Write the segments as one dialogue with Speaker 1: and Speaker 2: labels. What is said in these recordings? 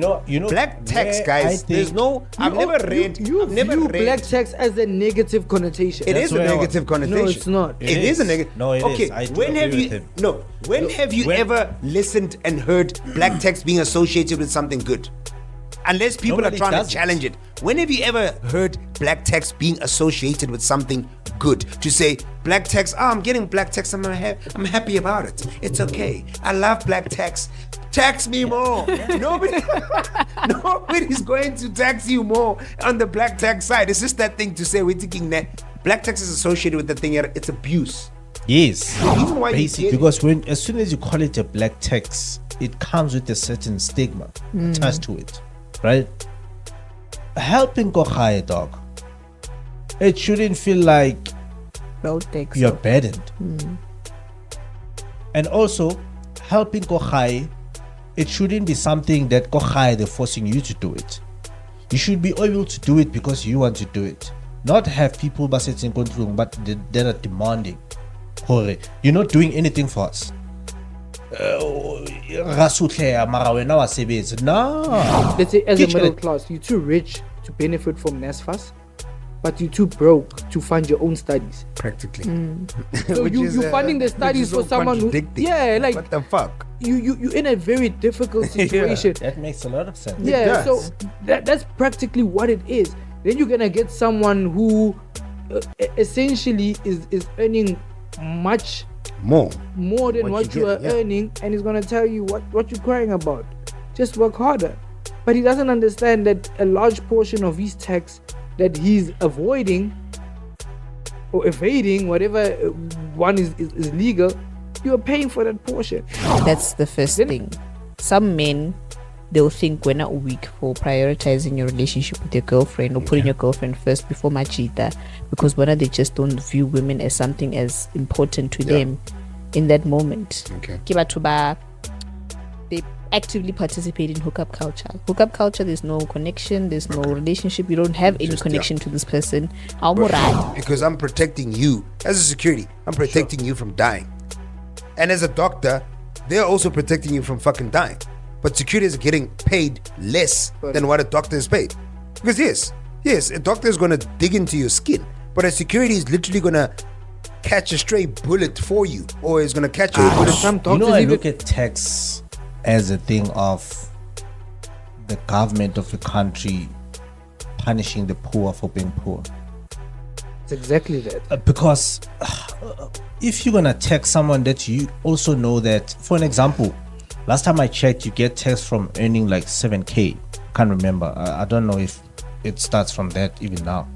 Speaker 1: black tax, guys. There's no. I've never read.
Speaker 2: Black tax as a negative connotation.
Speaker 1: It is a negative connotation.
Speaker 2: No, it's not.
Speaker 1: It is a negative.
Speaker 3: No, it is. I do agree with him.
Speaker 1: When have you ever listened and heard black tax being associated with something good? Unless people are trying to challenge it. When have you ever heard black tax being associated with something good? To say black tax, I'm getting black tax, I'm happy about it. It's okay. I love black tax. Tax me more. Nobody's going to tax you more on the black tax side. It's just that thing to say we're thinking that black tax is associated with the thing. It's abuse.
Speaker 3: Yes.
Speaker 1: The reason why
Speaker 3: because as soon as you call it a black tax, it comes with a certain stigma attached to it, right? Helping go high, dog. It shouldn't feel like you're burdened. And also, helping go high, it shouldn't be something that go high they're forcing you to do it. You should be able to do it because you want to do it. Not have people but they are demanding. You're not doing anything for us. No.
Speaker 2: Let's say as a middle class, you're too rich to benefit from NSFAS, but you're too broke to fund your own studies.
Speaker 1: Practically.
Speaker 2: So you're funding the studies for someone who,
Speaker 1: what the fuck?
Speaker 2: You're in a very difficult situation.
Speaker 3: That makes a lot of sense.
Speaker 2: Yeah, so that's practically what it is. Then you're gonna get someone who essentially is earning much more than what you are earning, and he's gonna tell you what you're crying about. Just work harder. But he doesn't understand that a large portion of his tax that he's avoiding or evading, whatever one is legal, you are paying for that portion.
Speaker 4: That's the first thing. Some men, they'll think we're not weak for prioritizing your relationship with your girlfriend or putting your girlfriend first before machita, because they just don't view women as something as important to them in that moment. They actively participate in hookup culture. Hookup culture, there's no connection, there's no relationship, you don't have any connection to this person.
Speaker 1: Because I'm protecting you as a security, I'm protecting you from dying. And as a doctor, they're also protecting you from fucking dying. But securities are getting paid less than what a doctor is paid. Because yes, a doctor is going to dig into your skin, but a security is literally going to catch a stray bullet for you, or is going to catch a bullet.
Speaker 2: Some doctors
Speaker 3: I look at tax as a thing of the government of the country punishing the poor for being poor.
Speaker 2: It's exactly that.
Speaker 3: Because if you're going to tax someone that you also know that, for an example, last time I checked, you get tax from earning like 7K. Can't remember. I don't know if it starts from that even now.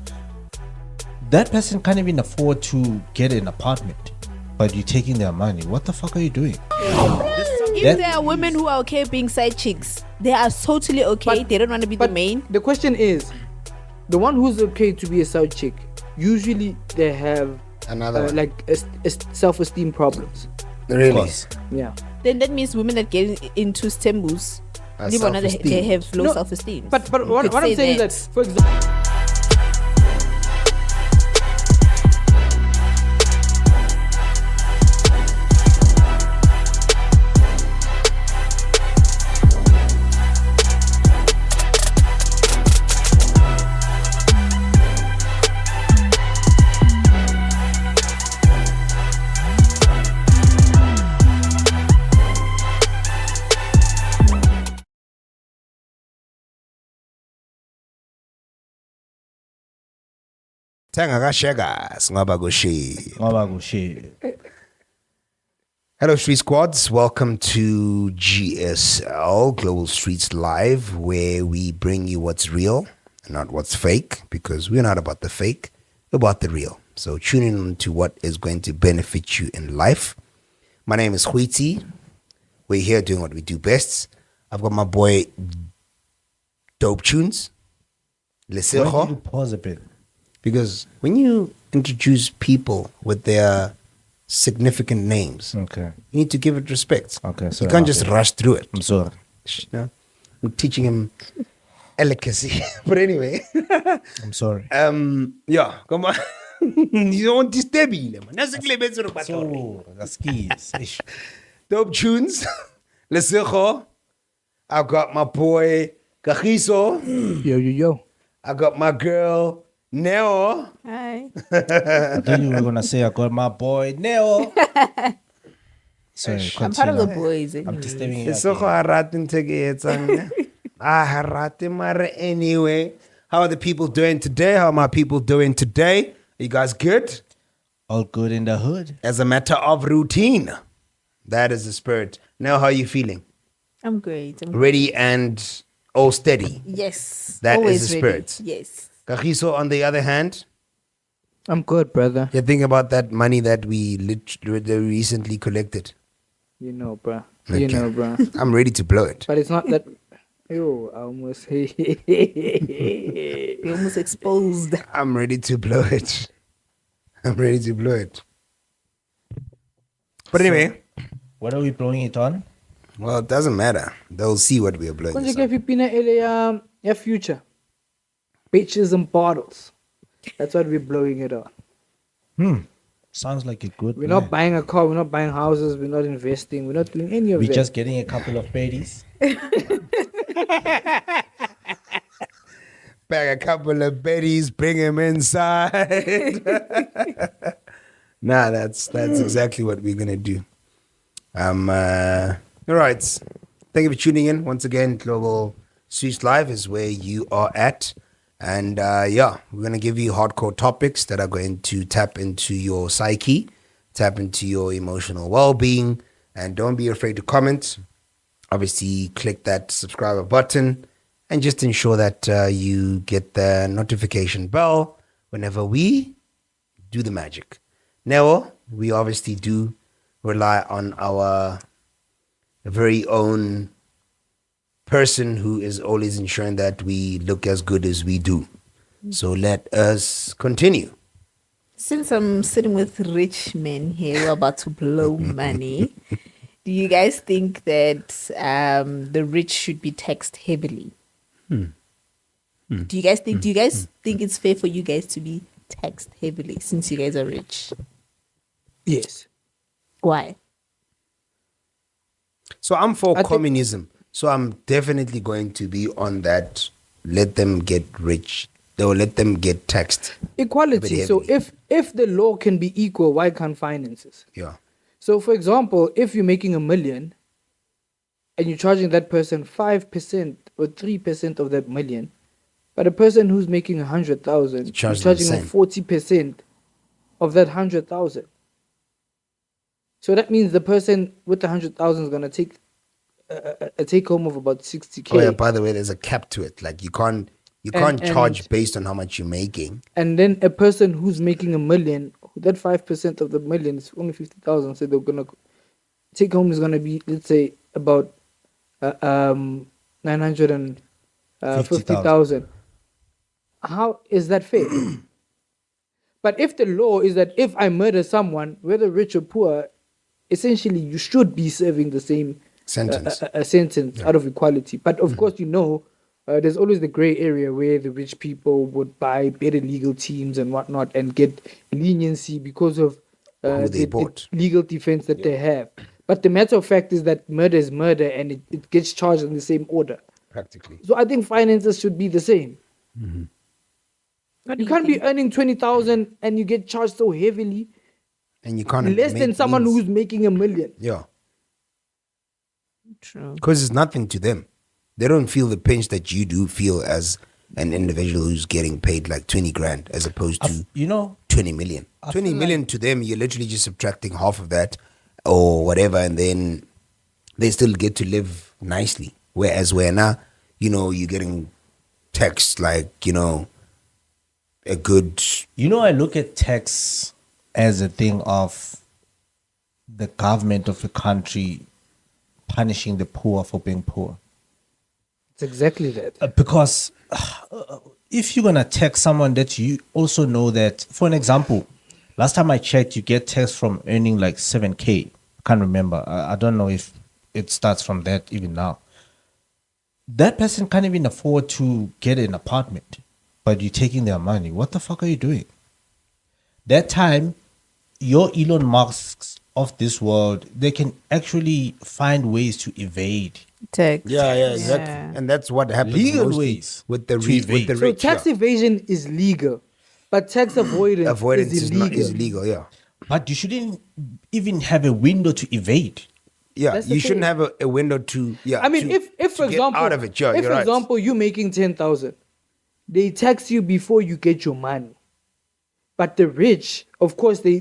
Speaker 3: That person can't even afford to get an apartment, but you're taking their money. What the fuck are you doing?
Speaker 4: If there are women who are okay being side chicks, they are totally okay. They don't want to be the main.
Speaker 2: The question is, the one who's okay to be a side chick, usually they have
Speaker 1: another
Speaker 2: self-esteem problems.
Speaker 1: Really?
Speaker 2: Yeah.
Speaker 4: Then that means women that get into stembus, they have low self-esteem.
Speaker 2: But what I'm saying is that, for example,
Speaker 1: Hello, Street Squads. Welcome to GSL, Global Streetz Live, where we bring you what's real and not what's fake, because we're not about the fake, we're about the real. So tune in to what is going to benefit you in life. My name is Witty. We're here doing what we do best. I've got my boy Dope Tunes.
Speaker 3: Why did you pause a bit?
Speaker 1: Because when you introduce people with their significant names, you need to give it respect. You can't just rush through it.
Speaker 3: I'm sorry.
Speaker 1: I'm teaching him delicacy. But anyway.
Speaker 3: I'm sorry.
Speaker 1: Yeah, come on. You don't want to disturb him.
Speaker 3: That's keys.
Speaker 1: Dope Tunes. Lesego. I got my boy Kagiso.
Speaker 2: Yo.
Speaker 1: I got my girl Neo.
Speaker 4: Hi.
Speaker 3: I thought you were gonna say I got my boy Neo. Sorry,
Speaker 4: I'm part of the
Speaker 3: continue.
Speaker 4: boys.
Speaker 3: I'm disturbing you.
Speaker 1: It's so
Speaker 3: again.
Speaker 1: haratin take haratin mare anyway. How are the people doing today? How are my people doing today? Are you guys good?
Speaker 3: All good in the hood.
Speaker 1: As a matter of routine. That is the spirit. Now, how are you feeling?
Speaker 4: I'm great.
Speaker 1: Ready and all steady.
Speaker 4: Yes.
Speaker 1: That is
Speaker 4: always
Speaker 1: the
Speaker 4: ready.
Speaker 1: spirit.
Speaker 4: Yes.
Speaker 1: Kagiso, on the other hand,
Speaker 2: I'm good, brother.
Speaker 1: you think about that money that we recently collected.
Speaker 2: You know, bruh.
Speaker 1: Okay.
Speaker 2: You know, bruh.
Speaker 1: I'm ready to blow it.
Speaker 2: But it's not that. Yo, I almost.
Speaker 4: We almost exposed.
Speaker 1: I'm ready to blow it. I'm ready to blow it. But anyway,
Speaker 3: What are we blowing it on?
Speaker 1: well, it doesn't matter. They'll see what we are blowing.
Speaker 2: Konje
Speaker 1: this
Speaker 2: ke
Speaker 1: on.
Speaker 2: fipina ele ya future. Bitches and bottles. That's what we're blowing it on.
Speaker 3: Sounds like a good
Speaker 2: We're
Speaker 3: plan.
Speaker 2: not buying a car. We're not buying houses. We're not investing. We're not doing any of
Speaker 3: We're
Speaker 2: that.
Speaker 3: just getting a couple of baddies.
Speaker 1: Bag a couple of Betties, bring him inside. Nah, that's exactly what we're gonna do. All right. Thank you for tuning in once again. Global Streetz Live is where you are at, and we're gonna give you hardcore topics that are going to tap into your psyche, tap into your emotional well-being, and don't be afraid to comment. Obviously, click that subscriber button. And just ensure that you get the notification bell whenever we do the magic. Now, we obviously do rely on our very own person who is always ensuring that we look as good as we do. So let us continue.
Speaker 4: Since I'm sitting with rich men here who are about to blow money, do you guys think that the rich should be taxed heavily? Do you guys think it's fair for you guys to be taxed heavily since you guys are rich?
Speaker 2: Yes.
Speaker 4: Why?
Speaker 1: So I'm for
Speaker 2: I think-
Speaker 1: communism. So I'm definitely going to be on that. Let them get rich. Or let them get taxed.
Speaker 2: Equality. So if the law can be equal, why can't finances?
Speaker 1: Yeah.
Speaker 2: So, for example, if you're making $1 million and you're charging that person 5% or 3% of that million, but a person who's making 100,000, you're
Speaker 1: Charge them
Speaker 2: charging
Speaker 1: the
Speaker 2: them
Speaker 1: same.
Speaker 2: 40% of that 100,000. So that means the person with the 100,000 is gonna take a take home of about 60K.
Speaker 1: Oh yeah, by the way, there's a cap to it. Like you can't
Speaker 2: And-
Speaker 1: charge based on how much you're making.
Speaker 2: And then a person who's making $1 million, that 5% of the million is only 50,000. So they're gonna take home is gonna be, let's say, about 950,000. How is that fair? But if the law is that if I murder someone, whether rich or poor, essentially you should be serving the same
Speaker 1: Sentence.
Speaker 2: a sentence out of equality. But of course, there's always the gray area where the rich people would buy better legal teams and whatnot and get leniency because of
Speaker 1: Who they
Speaker 2: the
Speaker 1: bought.
Speaker 2: legal defense that they have. But the matter of fact is that murder is murder and it gets charged in the same order.
Speaker 1: Practically.
Speaker 2: So I think finances should be the same.
Speaker 4: What do
Speaker 2: You can't be earning 20,000 and you get charged so heavily,
Speaker 1: And you can't
Speaker 2: less than
Speaker 1: make
Speaker 2: someone
Speaker 1: means.
Speaker 2: who's making $1 million.
Speaker 1: Yeah.
Speaker 4: True.
Speaker 1: Because it's nothing to them. They don't feel the pinch that you do feel as an individual who's getting paid like 20 grand as opposed to 20 million.
Speaker 3: I
Speaker 1: 20
Speaker 3: feel
Speaker 1: million to them, you're literally just subtracting half of that or whatever, and then they still get to live nicely. Whereas where now, you're getting taxed like, a good.
Speaker 3: I look at tax as a thing of the government of a country punishing the poor for being poor.
Speaker 2: It's exactly that.
Speaker 3: Because if you're going to tax someone that you also know that, for an example, last time I checked, you get taxed from earning like 7K. I can't remember. I don't know if it starts from that even now. That person can't even afford to get an apartment, but you're taking their money. What the fuck are you doing? That time, your Elon Musk's of this world, they can actually find ways to evade.
Speaker 4: Tax.
Speaker 1: Yeah, exactly.
Speaker 4: Yeah.
Speaker 1: And that's what happens
Speaker 3: Legal
Speaker 1: mostly
Speaker 3: ways
Speaker 1: with the
Speaker 3: to
Speaker 1: with
Speaker 3: evade.
Speaker 1: the
Speaker 2: So
Speaker 1: rich.
Speaker 2: tax evasion is legal, but tax avoidance is illegal.
Speaker 1: Is illegal. Yeah,
Speaker 3: But you shouldn't even have a window to evade.
Speaker 1: yeah.
Speaker 2: That's the
Speaker 1: You shouldn't
Speaker 2: thing.
Speaker 1: have a window to. Yeah,
Speaker 2: I mean,
Speaker 1: to-
Speaker 2: if for
Speaker 1: to get
Speaker 2: example,
Speaker 1: out of it, yeah,
Speaker 2: if
Speaker 1: you're
Speaker 2: for
Speaker 1: right.
Speaker 2: example you're making 10,000, they tax you before you get your money. But the rich, of course, they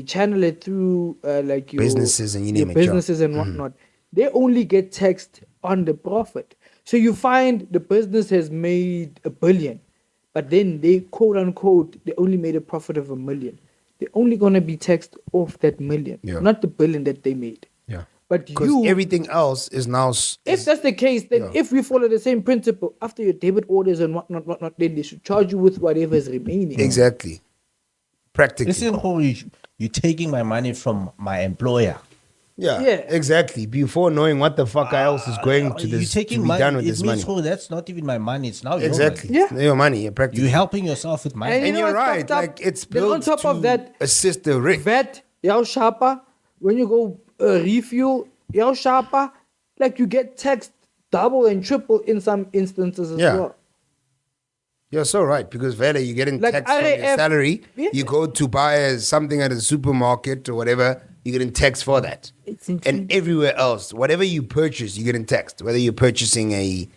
Speaker 2: channel it through like your
Speaker 1: Businesses and you
Speaker 2: your
Speaker 1: name it, yeah.
Speaker 2: businesses and whatnot. They only get taxed on the profit. So you find the business has made $1 billion, but then they quote unquote they only made a profit of $1 million. They're only gonna be taxed off that million,
Speaker 1: Yeah.
Speaker 2: not the $1 billion that they made.
Speaker 1: Yeah,
Speaker 2: But
Speaker 1: because
Speaker 2: you,
Speaker 1: everything else is now.
Speaker 2: if that's the case, then
Speaker 1: yeah.
Speaker 2: if we follow the same principle, after your debit orders and whatnot, then they should charge you with whatever is remaining.
Speaker 1: Exactly. Practically.
Speaker 3: This is how you're taking my money from my employer.
Speaker 1: Yeah,
Speaker 2: Yeah.
Speaker 1: exactly. Before knowing what the fuck else is going to
Speaker 3: You're
Speaker 1: this,
Speaker 3: taking
Speaker 1: to be
Speaker 3: money.
Speaker 1: done with
Speaker 3: It
Speaker 1: this
Speaker 3: means,
Speaker 1: money.
Speaker 3: oh, that's not even my money. It's now
Speaker 1: Exactly.
Speaker 3: your money.
Speaker 2: Yeah.
Speaker 1: Your money. Yeah, practically.
Speaker 3: You're helping yourself with money.
Speaker 2: And you
Speaker 1: And
Speaker 2: know
Speaker 1: you're
Speaker 2: what's
Speaker 1: right.
Speaker 2: fucked up?
Speaker 1: Like it's
Speaker 2: Then
Speaker 1: built
Speaker 2: on top
Speaker 1: to
Speaker 2: of that,
Speaker 1: assist the rich.
Speaker 2: VAT, yao shapa, when you go refuel, yao shapa, like you get taxed double and triple in some instances as
Speaker 1: Yeah.
Speaker 2: well.
Speaker 1: You're so right because Vele, you're getting
Speaker 2: Like
Speaker 1: taxed from your
Speaker 2: RAF,
Speaker 1: salary.
Speaker 2: yeah.
Speaker 1: You go to buy something at a supermarket or whatever, you're getting taxed for that.
Speaker 4: It's
Speaker 1: And
Speaker 4: insane.
Speaker 1: everywhere else, whatever you purchase, you're getting taxed. Whether you're purchasing a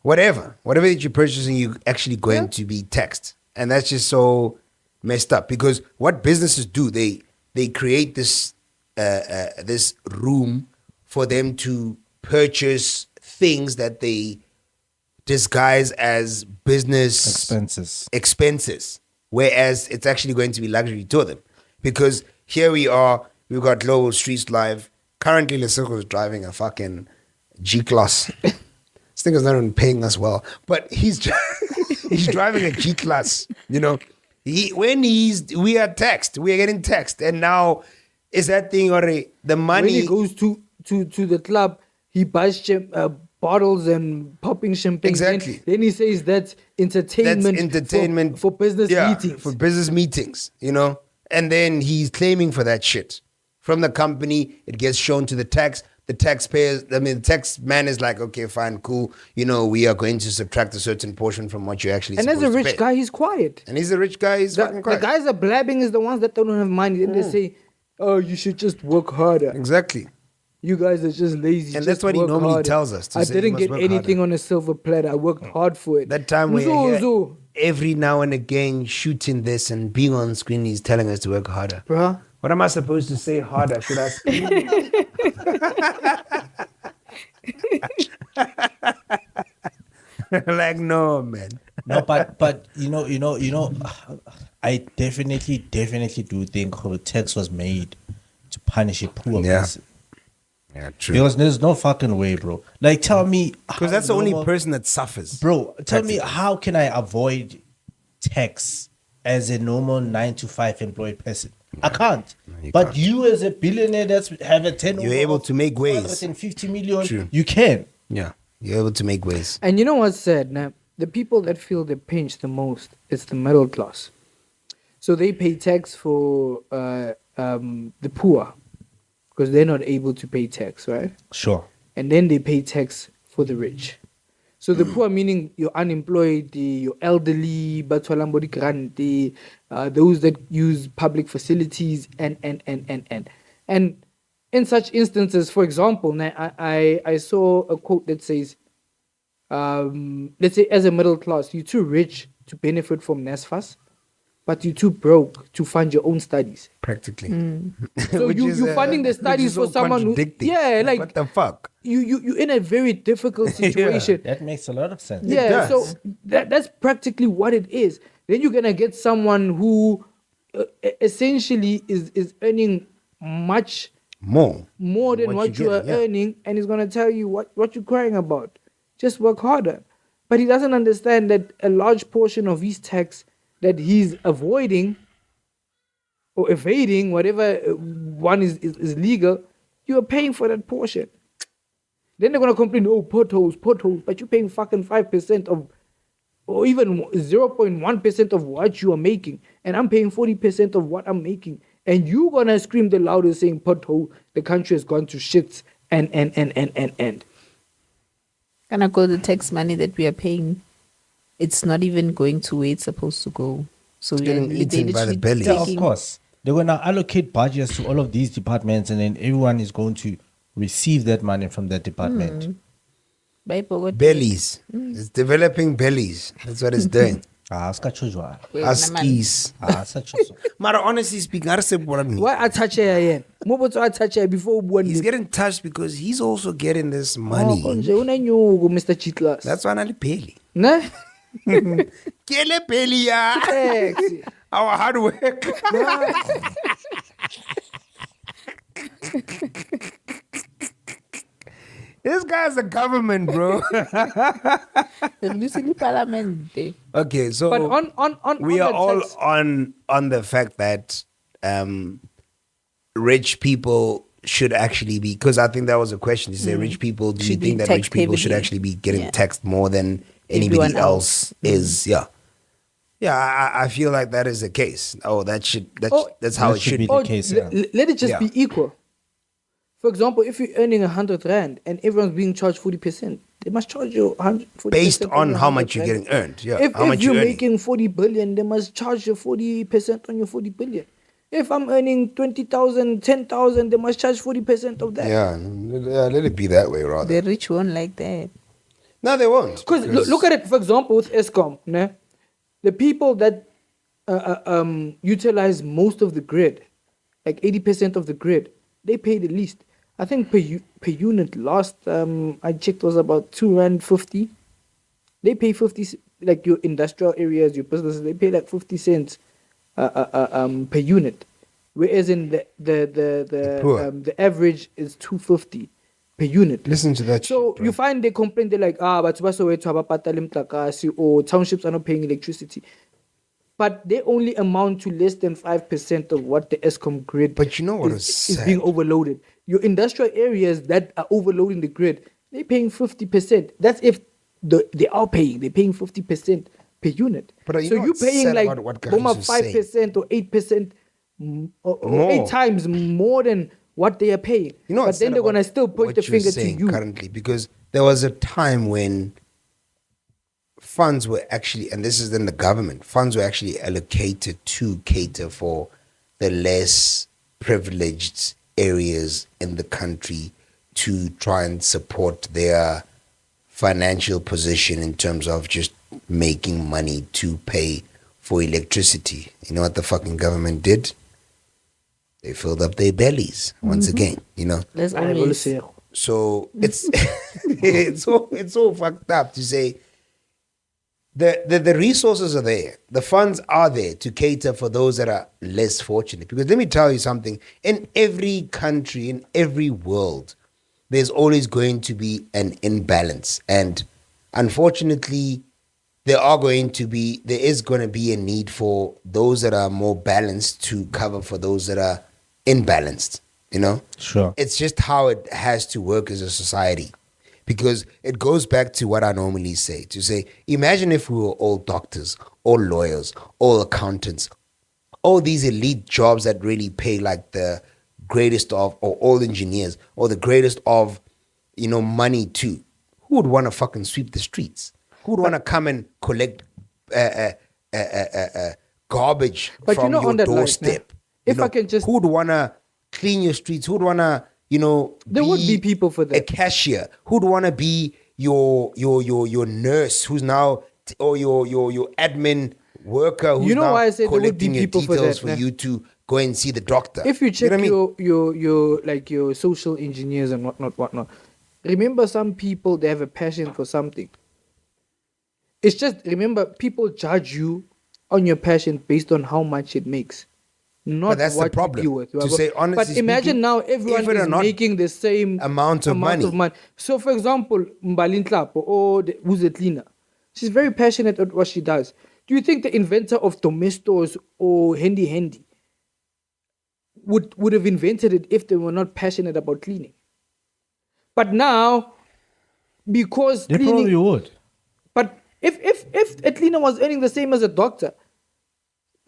Speaker 1: whatever that you're purchasing, you're actually going to be taxed. And that's just so messed up because what businesses do, they create this this room for them to purchase things that they disguise as business expenses, whereas it's actually going to be luxury to them. Because here we are, we've got Global Streetz Live. Currently, Lesoko is driving a fucking G-Class. This thing is not even paying us well, but he's driving a G-Class, you know. We are taxed, we are getting taxed, and now is that thing already, the money...
Speaker 2: When he goes to the club, he buys bottles and popping champagne.
Speaker 1: Exactly.
Speaker 2: Then he says that's entertainment, for business meetings.
Speaker 1: For business meetings, you know. And then he's claiming for that shit. From the company, it gets shown to the taxpayers. I mean, the tax man is like, okay, fine, cool. You know, we are going to subtract a certain portion from what you're actually
Speaker 2: And as
Speaker 1: supposed
Speaker 2: a
Speaker 1: to
Speaker 2: rich
Speaker 1: pay.
Speaker 2: guy, he's quiet.
Speaker 1: And he's a rich guy, he's fucking
Speaker 2: The
Speaker 1: quiet.
Speaker 2: guys that blabbing is the ones that don't have money. Then they say, oh, you should just work harder.
Speaker 1: Exactly.
Speaker 2: You guys are just lazy.
Speaker 1: And
Speaker 2: just
Speaker 1: that's what he
Speaker 2: work
Speaker 1: normally
Speaker 2: harder.
Speaker 1: tells us, to
Speaker 2: I
Speaker 1: say you
Speaker 2: didn't
Speaker 1: must
Speaker 2: get
Speaker 1: work
Speaker 2: anything
Speaker 1: harder.
Speaker 2: on a silver platter. I worked hard for it.
Speaker 1: That time when
Speaker 2: Uzo,
Speaker 1: you're
Speaker 2: Uzo.
Speaker 1: every now and again shooting this and being on screen, he's telling us to work harder.
Speaker 2: Bruh.
Speaker 1: What am I supposed to say harder? Should I scream? Like, no, man.
Speaker 3: No, but you know, I definitely do think the tax was made to punish a poor
Speaker 1: Yeah.
Speaker 3: person.
Speaker 1: Yeah, true.
Speaker 3: Because there's no fucking way, bro. Like, tell me,
Speaker 1: Because that's the only person that suffers.
Speaker 3: bro. Tell me, how can I avoid tax as a normal 9 to 5 employed person? I can't.
Speaker 1: you
Speaker 3: But
Speaker 1: can't.
Speaker 3: you, as a billionaire that's have a 10,
Speaker 1: You're able to make ways.
Speaker 3: 250 million.
Speaker 1: True.
Speaker 3: You can.
Speaker 1: Yeah, you're able to make ways.
Speaker 2: And you know what's sad? Now, the people that feel the pinch the most is the middle class. So they pay tax for the poor because they're not able to pay tax, right?
Speaker 3: Sure.
Speaker 2: And then they pay tax for the rich. So the poor, meaning you're unemployed, you're elderly, batwalambodi grant, those that use public facilities, and. And in such instances, for example, I saw a quote that says, let's say as a middle class, you're too rich to benefit from NSFAS, but you're too broke to fund your own studies.
Speaker 1: Practically.
Speaker 2: So
Speaker 1: Which is,
Speaker 2: you're funding the
Speaker 1: which is
Speaker 2: studies
Speaker 1: so
Speaker 2: for someone who,
Speaker 1: contradicting.
Speaker 2: yeah, like
Speaker 1: what the fuck?
Speaker 2: you're in a very difficult situation.
Speaker 3: That makes a lot of sense.
Speaker 2: Yeah,
Speaker 1: does.
Speaker 2: so that's practically what it is. Then you're gonna get someone who essentially is earning much
Speaker 1: More
Speaker 2: than what you are
Speaker 1: getting, yeah.
Speaker 2: earning, and he's gonna tell you what you're crying about. Just work harder. But he doesn't understand that a large portion of his tax that he's avoiding or evading, whatever one is legal, you are paying for that portion. Then they're gonna complain, oh, potholes, but you're paying fucking 5% of, or even 0.1% of what you are making, and I'm paying 40% of what I'm making, and you gonna scream the loudest saying pothole, the country has gone to shit and.
Speaker 4: Can I go the tax money that we are paying? It's not even going to where it's supposed to go. So we
Speaker 1: getting eaten by the belly.
Speaker 3: Yeah, of course. They're going to allocate budgets to all of these departments, and then everyone is going to receive that money from that department.
Speaker 1: Bellies. It's developing bellies. That's what it's doing. Askies. Mara, honestly speaking,
Speaker 2: Why I touch her again? I touch her before one.
Speaker 1: He's getting touched because he's also getting this money.
Speaker 2: Mr. Chitlas.
Speaker 1: That's why I'm belly.
Speaker 2: Nah?
Speaker 1: Kele belly, yeah. Our hard work. This guy's the government, bro. Okay, so
Speaker 2: but on
Speaker 1: we
Speaker 2: on
Speaker 1: are all
Speaker 2: tax-
Speaker 1: on the fact that rich people should actually be, because I think that was a question. Is there rich people? Do you
Speaker 4: Should be
Speaker 1: think that rich
Speaker 4: taxed
Speaker 1: people should
Speaker 4: heavily.
Speaker 1: actually be getting
Speaker 4: Yeah.
Speaker 1: taxed more than anybody
Speaker 4: Everyone
Speaker 1: else
Speaker 4: else.
Speaker 1: is? Yeah. Yeah, I feel like that is the case. Oh, that's how
Speaker 3: That
Speaker 1: it
Speaker 3: should
Speaker 1: should
Speaker 3: be
Speaker 1: be.
Speaker 3: the case, yeah.
Speaker 2: let it just
Speaker 1: Yeah.
Speaker 2: be equal. For example, if you're earning 100 rand and everyone's being charged 40%, they must charge you 140%
Speaker 1: Based on
Speaker 2: your
Speaker 1: how
Speaker 2: 100
Speaker 1: much you're
Speaker 2: rand.
Speaker 1: getting earned. Yeah.
Speaker 2: If
Speaker 1: how much
Speaker 2: you're
Speaker 1: you're earning.
Speaker 2: making 40 billion, they must charge you 40% on your 40 billion. If I'm earning 20,000, 10,000, they must charge 40% of that.
Speaker 1: Yeah, let it be that way rather.
Speaker 4: The rich won't like that.
Speaker 1: No, they won't.
Speaker 2: Because look at it, for example, with ESCOM, né? The people that utilize most of the grid, like 80% of the grid, they pay the least. I think per unit last I checked was about 2 rand 50. They pay 50, like your industrial areas, your businesses, they pay like 50 cents per unit, whereas in
Speaker 1: poor.
Speaker 2: the average is 250 per unit.
Speaker 1: Listen to that.
Speaker 2: So
Speaker 1: shit, bro.
Speaker 2: you find they complain, they're like, but or townships are not paying electricity. But they only amount to less than 5% of what the ESCOM grid
Speaker 1: But you know what
Speaker 2: is
Speaker 1: is sad?
Speaker 2: being overloaded. Your industrial areas that are overloading the grid, they're paying 50%. That's if they are paying. They're paying 50% per unit.
Speaker 1: But you
Speaker 2: so
Speaker 1: know
Speaker 2: you're
Speaker 1: what's
Speaker 2: paying
Speaker 1: sad
Speaker 2: like
Speaker 1: about what Garis
Speaker 2: Boma
Speaker 1: was saying?
Speaker 2: 5% or 8% or
Speaker 1: More.
Speaker 2: 8 times more than what they are paying.
Speaker 1: You know
Speaker 2: but
Speaker 1: what's
Speaker 2: then
Speaker 1: sad
Speaker 2: they're going to
Speaker 1: about
Speaker 2: still point
Speaker 1: what
Speaker 2: the
Speaker 1: you're
Speaker 2: finger to
Speaker 1: saying
Speaker 2: you.
Speaker 1: currently, because there was a time when funds were actually, and this is in the government, funds were actually allocated to cater for the less privileged areas in the country to try and support their financial position in terms of just making money to pay for electricity. You know what the fucking government did? They filled up their bellies once again, you know.
Speaker 4: There's
Speaker 2: I will
Speaker 4: always
Speaker 2: say,
Speaker 1: So it's it's so fucked up to say the resources are there, the funds are there to cater for those that are less fortunate. Because let me tell you something: in every country, in every world, there's always going to be an imbalance, and unfortunately, there is going to be a need for those that are more balanced to cover for those that are imbalanced. You know,
Speaker 3: Sure.
Speaker 1: it's just how it has to work as a society, because it goes back to what I normally say, to say, imagine if we were all doctors, all lawyers, all accountants, all these elite jobs that really pay like the greatest of, or all engineers, or the greatest of, you know, money too. Who would want to fucking sweep the streets? Who would want to come and collect garbage
Speaker 2: But
Speaker 1: from
Speaker 2: you know,
Speaker 1: your
Speaker 2: on that line,
Speaker 1: doorstep?
Speaker 2: if
Speaker 1: You
Speaker 2: I
Speaker 1: know,
Speaker 2: can just-
Speaker 1: who would want to clean your streets? Who would want to, you know,
Speaker 2: There would be people for that.
Speaker 1: A cashier who'd want to be your nurse, who's now or your admin worker, who's
Speaker 2: You know
Speaker 1: now
Speaker 2: why I said there would be
Speaker 1: collecting your
Speaker 2: people for
Speaker 1: details
Speaker 2: that,
Speaker 1: for
Speaker 2: nah?
Speaker 1: you to go and see the doctor.
Speaker 2: If you check
Speaker 1: know what I mean?
Speaker 2: your like your social engineers and whatnot, remember some people, they have a passion for something. It's just, remember, people judge you on your passion based on how much it makes, not
Speaker 1: But that's the
Speaker 2: what
Speaker 1: problem.
Speaker 2: you do with.
Speaker 1: To say honestly
Speaker 2: but imagine
Speaker 1: speaking,
Speaker 2: now everyone
Speaker 1: even
Speaker 2: is
Speaker 1: not
Speaker 2: making the same
Speaker 1: amount of money.
Speaker 2: So, for example, Mbalin Tlapo or who's a cleaner, she's very passionate at what she does. Do you think the inventor of Domestos or Handy would have invented it if they were not passionate about cleaning? But now, because
Speaker 3: They
Speaker 2: cleaning,
Speaker 3: probably would.
Speaker 2: but if a cleaner was earning the same as a doctor,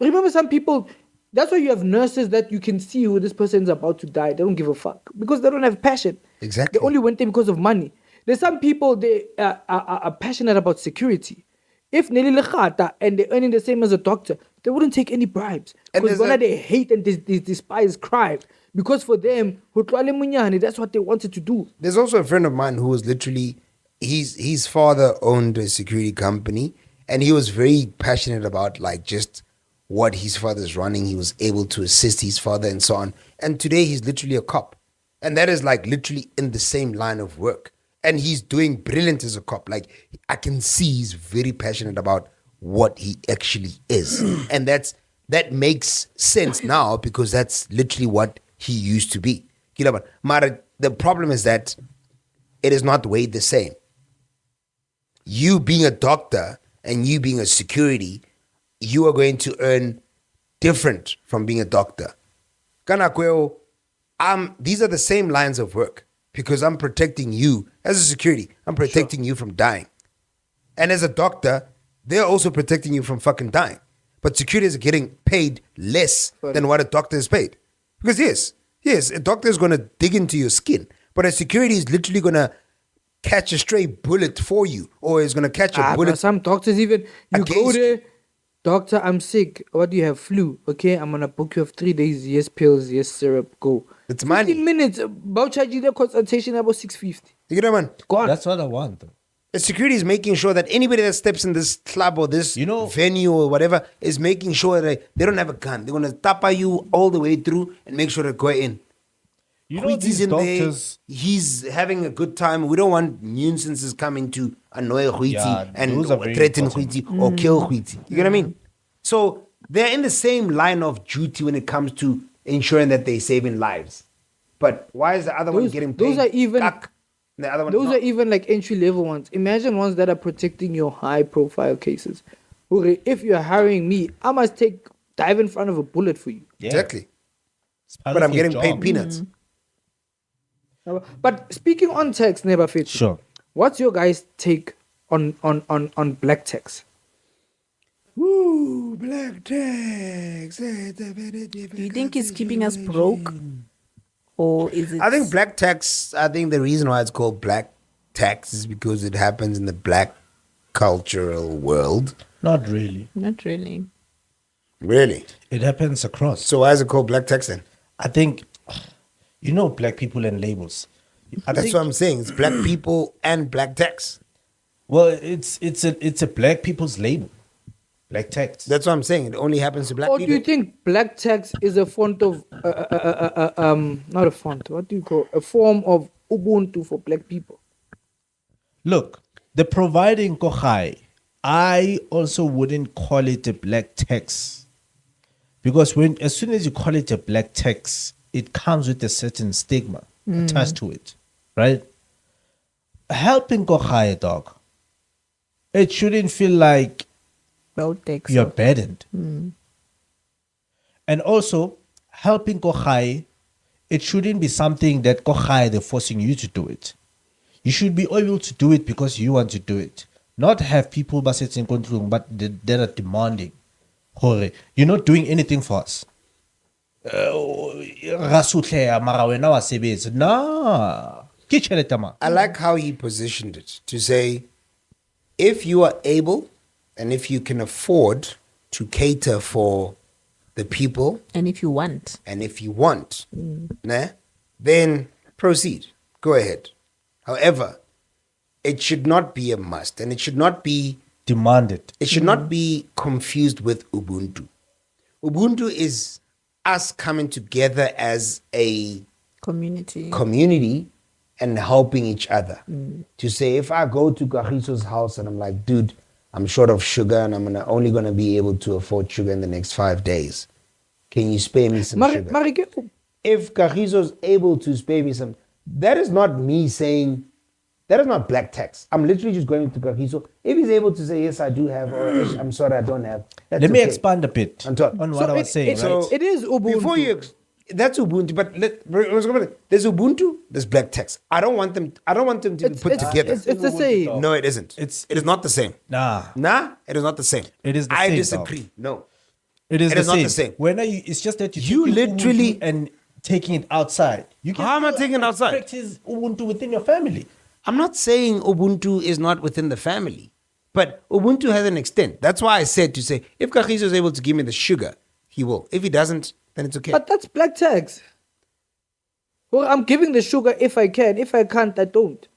Speaker 2: remember some people, That's why you have nurses that you can see who this person is about to die. They don't give a fuck because they don't have passion.
Speaker 1: Exactly.
Speaker 2: They only went there because of money. There's some people, they are passionate about security. If Nelly Lechata and they're earning the same as a doctor, they wouldn't take any bribes. Because they hate and they despise crime. Because for them, that's what they wanted to do.
Speaker 1: There's also a friend of mine who was literally, his father owned a security company, and he was very passionate about like just what his father's running. He was able to assist his father and so on. And today he's literally a cop. And that is like literally in the same line of work. And he's doing brilliant as a cop. Like I can see he's very passionate about what he actually is. And that makes sense now because that's literally what he used to be. Mara, the problem is that it is not weighed the same. You being a doctor and you being a security, you are going to earn different from being a doctor. These are the same lines of work because I'm protecting you as a security. I'm protecting you from dying. And as a doctor, they're also protecting you from fucking dying. But securities are getting paid less than what a doctor is paid. Because yes, a doctor is going to dig into your skin. But a security is literally going to catch a stray bullet for you. Or is going to catch a bullet.
Speaker 2: Some doctors even, you go there, doctor, I'm sick. What do you have? Flu. Okay, I'm going to book you of 3 days. Yes, pills. Yes, syrup. Go.
Speaker 1: It's money.
Speaker 2: 15 minutes. About charging the consultation about 650.
Speaker 1: You get it, man?
Speaker 2: God.
Speaker 3: That's what I want.
Speaker 1: The security is making sure that anybody that steps in this club or this venue or whatever is making sure that they don't have a gun. They're going to tapa you all the way through and make sure they go in.
Speaker 3: These
Speaker 1: in
Speaker 3: doctors...
Speaker 1: there, he's having a good time. We don't want nuisances coming to annoy Huiti and threaten Huiti or kill Huiti. You get what I mean? So they're in the same line of duty when it comes to ensuring that they're saving lives. But why is the other one getting paid?
Speaker 2: Those are even...
Speaker 1: The other one
Speaker 2: those are even like entry level ones. Imagine ones that are protecting your high profile cases. Okay, if you're hiring me, I must dive in front of a bullet for you.
Speaker 1: Yeah. Exactly. But I'm getting paid peanuts.
Speaker 2: But speaking on tax, neighbor Fit.
Speaker 3: Sure.
Speaker 2: What's your guys' take on black tax?
Speaker 1: Woo, black tax.
Speaker 4: Do you think it's keeping us broke? Or is it?
Speaker 1: I think black tax, the reason why it's called black tax is because it happens in the black cultural world.
Speaker 3: Not really.
Speaker 4: Not really.
Speaker 1: Really?
Speaker 3: It happens across.
Speaker 1: So why is it called black tax then?
Speaker 3: I think, black people and labels.
Speaker 1: That's what I'm saying. It's black people and black tax.
Speaker 3: Well, it's a black people's label. Black tax.
Speaker 1: That's what I'm saying. It only happens to black people.
Speaker 2: Or do you think black tax is a font of not a font? What do you call a form of Ubuntu for black people?
Speaker 3: Look, the providing kohai, I also wouldn't call it a black tax, because as soon as you call it a black tax, it comes with a certain stigma attached to it, right? Helping kohai, dog, it shouldn't feel like you're burdened. And also, helping kohai, it shouldn't be something that kohai, they're forcing you to do it. You should be able to do it because you want to do it. Not have people but that are demanding. You're not doing anything for us.
Speaker 1: I like how he positioned it to say, if you are able and if you can afford to cater for the people,
Speaker 4: and if you want,
Speaker 1: then proceed. Go ahead. However, it should not be a must, and it should not be
Speaker 3: demanded.
Speaker 1: It should not be confused with Ubuntu. Ubuntu is us coming together as a community and helping each other. To say, if I go to Kagiso's house and I'm like, dude, I'm short of sugar and I'm only going to be able to afford sugar in the next 5 days. Can you spare me some sugar? If Kagiso's able to spare me some, that is not me saying, that is not black tax. I'm literally just going to Kagiso. If he's able to say, yes, I do have, or I'm sorry, I don't have.
Speaker 3: Let me expand a bit on what I was saying.
Speaker 2: It is Ubuntu.
Speaker 1: That's Ubuntu, but there's Ubuntu, there's black tax. I don't want them to be put together.
Speaker 2: It's the same.
Speaker 1: No, it isn't. It is not the same.
Speaker 3: Nah,
Speaker 1: it is not the same.
Speaker 3: It is the
Speaker 1: I
Speaker 3: same.
Speaker 1: disagree. No.
Speaker 3: It is
Speaker 1: not the same.
Speaker 3: When are you? It's just that
Speaker 1: You literally-
Speaker 3: and taking it outside. You can
Speaker 1: How am I
Speaker 3: still
Speaker 1: taking it outside?
Speaker 3: Practice Ubuntu within your family.
Speaker 1: I'm not saying Ubuntu is not within the family, but Ubuntu has an extent. That's why I said to say, if Kagiso is able to give me the sugar, he will. If he doesn't, then it's okay.
Speaker 2: But that's black tax. Well, I'm giving the sugar if I can. If I can't, I don't.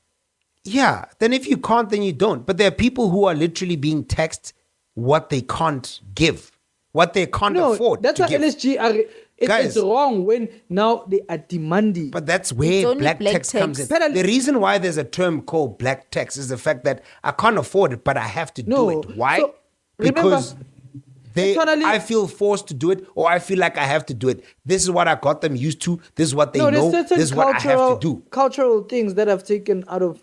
Speaker 1: Yeah, then if you can't, then you don't. But there are people who are literally being taxed what they can't give, what they can't afford
Speaker 2: that's
Speaker 1: to
Speaker 2: why
Speaker 1: give.
Speaker 2: LSG are.
Speaker 1: Guys,
Speaker 2: it's wrong when now they are demanding.
Speaker 1: But that's
Speaker 4: It's
Speaker 1: where
Speaker 4: only
Speaker 1: black
Speaker 4: black
Speaker 1: tax
Speaker 4: tax.
Speaker 1: comes in.
Speaker 2: But
Speaker 1: The reason why there's a term called black tax is the fact that I can't afford it, but I have to do it. Why?
Speaker 2: So, remember,
Speaker 1: because
Speaker 2: internally-
Speaker 1: I feel forced to do it, or I feel like I have to do it. This is what I got them used to. This is what they
Speaker 2: no,
Speaker 1: know.
Speaker 2: there's certain
Speaker 1: This is what I have to do.
Speaker 2: cultural things that I've taken out of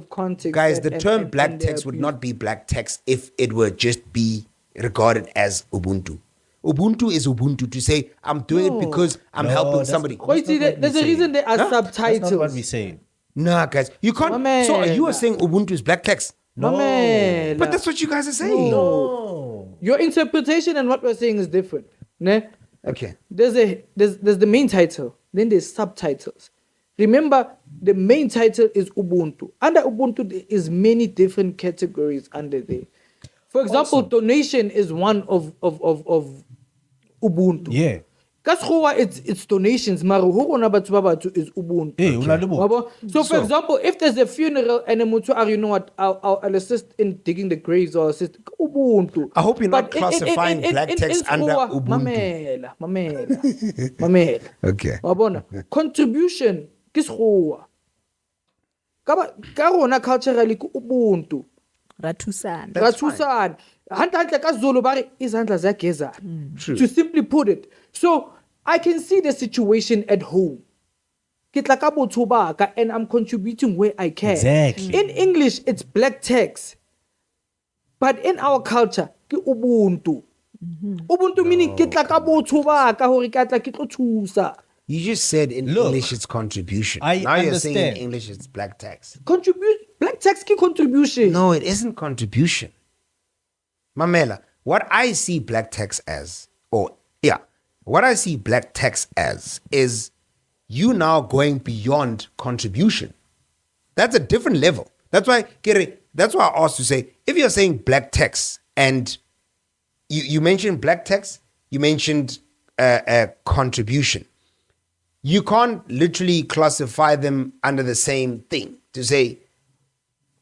Speaker 2: context.
Speaker 1: Guys,
Speaker 2: and-
Speaker 1: the
Speaker 2: and-
Speaker 1: term
Speaker 2: and-
Speaker 1: black
Speaker 2: and they're
Speaker 1: tax would
Speaker 2: abused.
Speaker 1: not be black tax if it were just be regarded as Ubuntu. Ubuntu is Ubuntu to say, I'm doing it because I'm helping
Speaker 3: that's-
Speaker 1: somebody.
Speaker 2: Wait, see, there's a reason there are
Speaker 3: That's not
Speaker 2: subtitles.
Speaker 3: what we say.
Speaker 1: Nah, guys, you can't.
Speaker 2: My
Speaker 1: So
Speaker 2: man.
Speaker 1: you are saying Ubuntu is black tax?
Speaker 2: Mamela.
Speaker 1: But that's what you guys are saying.
Speaker 3: No.
Speaker 2: Your interpretation and what we're saying is different. Ne?
Speaker 1: Okay.
Speaker 2: There's the main title, then there's subtitles. Remember, the main title is Ubuntu. Under Ubuntu, there is many different categories under there. For example, donation is one of Ubuntu.
Speaker 3: Yeah.
Speaker 2: Kasrowa, it's donations. Maro hona batho ba batsho is Ubuntu.
Speaker 3: Hey, una le bo-
Speaker 2: Wabo? So, for example, if there's a funeral and a mutual, you know what, I'll assist in digging the graves or assist Ubuntu.
Speaker 1: I hope you're not
Speaker 2: But
Speaker 1: classifying black text under
Speaker 2: Skrowa,
Speaker 1: Ubuntu.
Speaker 2: Mamela.
Speaker 1: Okay.
Speaker 2: Wabona? Contribution ke Skrowa. Ka rona culturally ku Ubuntu.
Speaker 4: Ratusana.
Speaker 1: That's fine.
Speaker 2: Rathusana. Hantle ka Zulu bari izandla ziyagezana.
Speaker 1: True.
Speaker 2: To simply put it. So I can see the situation at home. Ke tla ka botho ba ka, and I'm contributing where I can.
Speaker 3: Exactly.
Speaker 2: In English, it's black tax. But in our culture, ke Ubuntu. Ubuntu meaning ke tla ka botho ba ka hore ka tla ke tlo thusa.
Speaker 1: You just said in
Speaker 3: Look,
Speaker 1: English it's contribution.
Speaker 3: I
Speaker 1: now you're saying in
Speaker 3: understand.
Speaker 1: English it's black tax.
Speaker 2: Contribute black tax ki contribution.
Speaker 1: No, it isn't contribution. Mamela, what I see black tax as, what I see black tax as is you now going beyond contribution. That's a different level. That's why, Kere, that's why I asked to say, if you're saying black tax and you mentioned black tax, you mentioned contribution. You can't literally classify them under the same thing to say,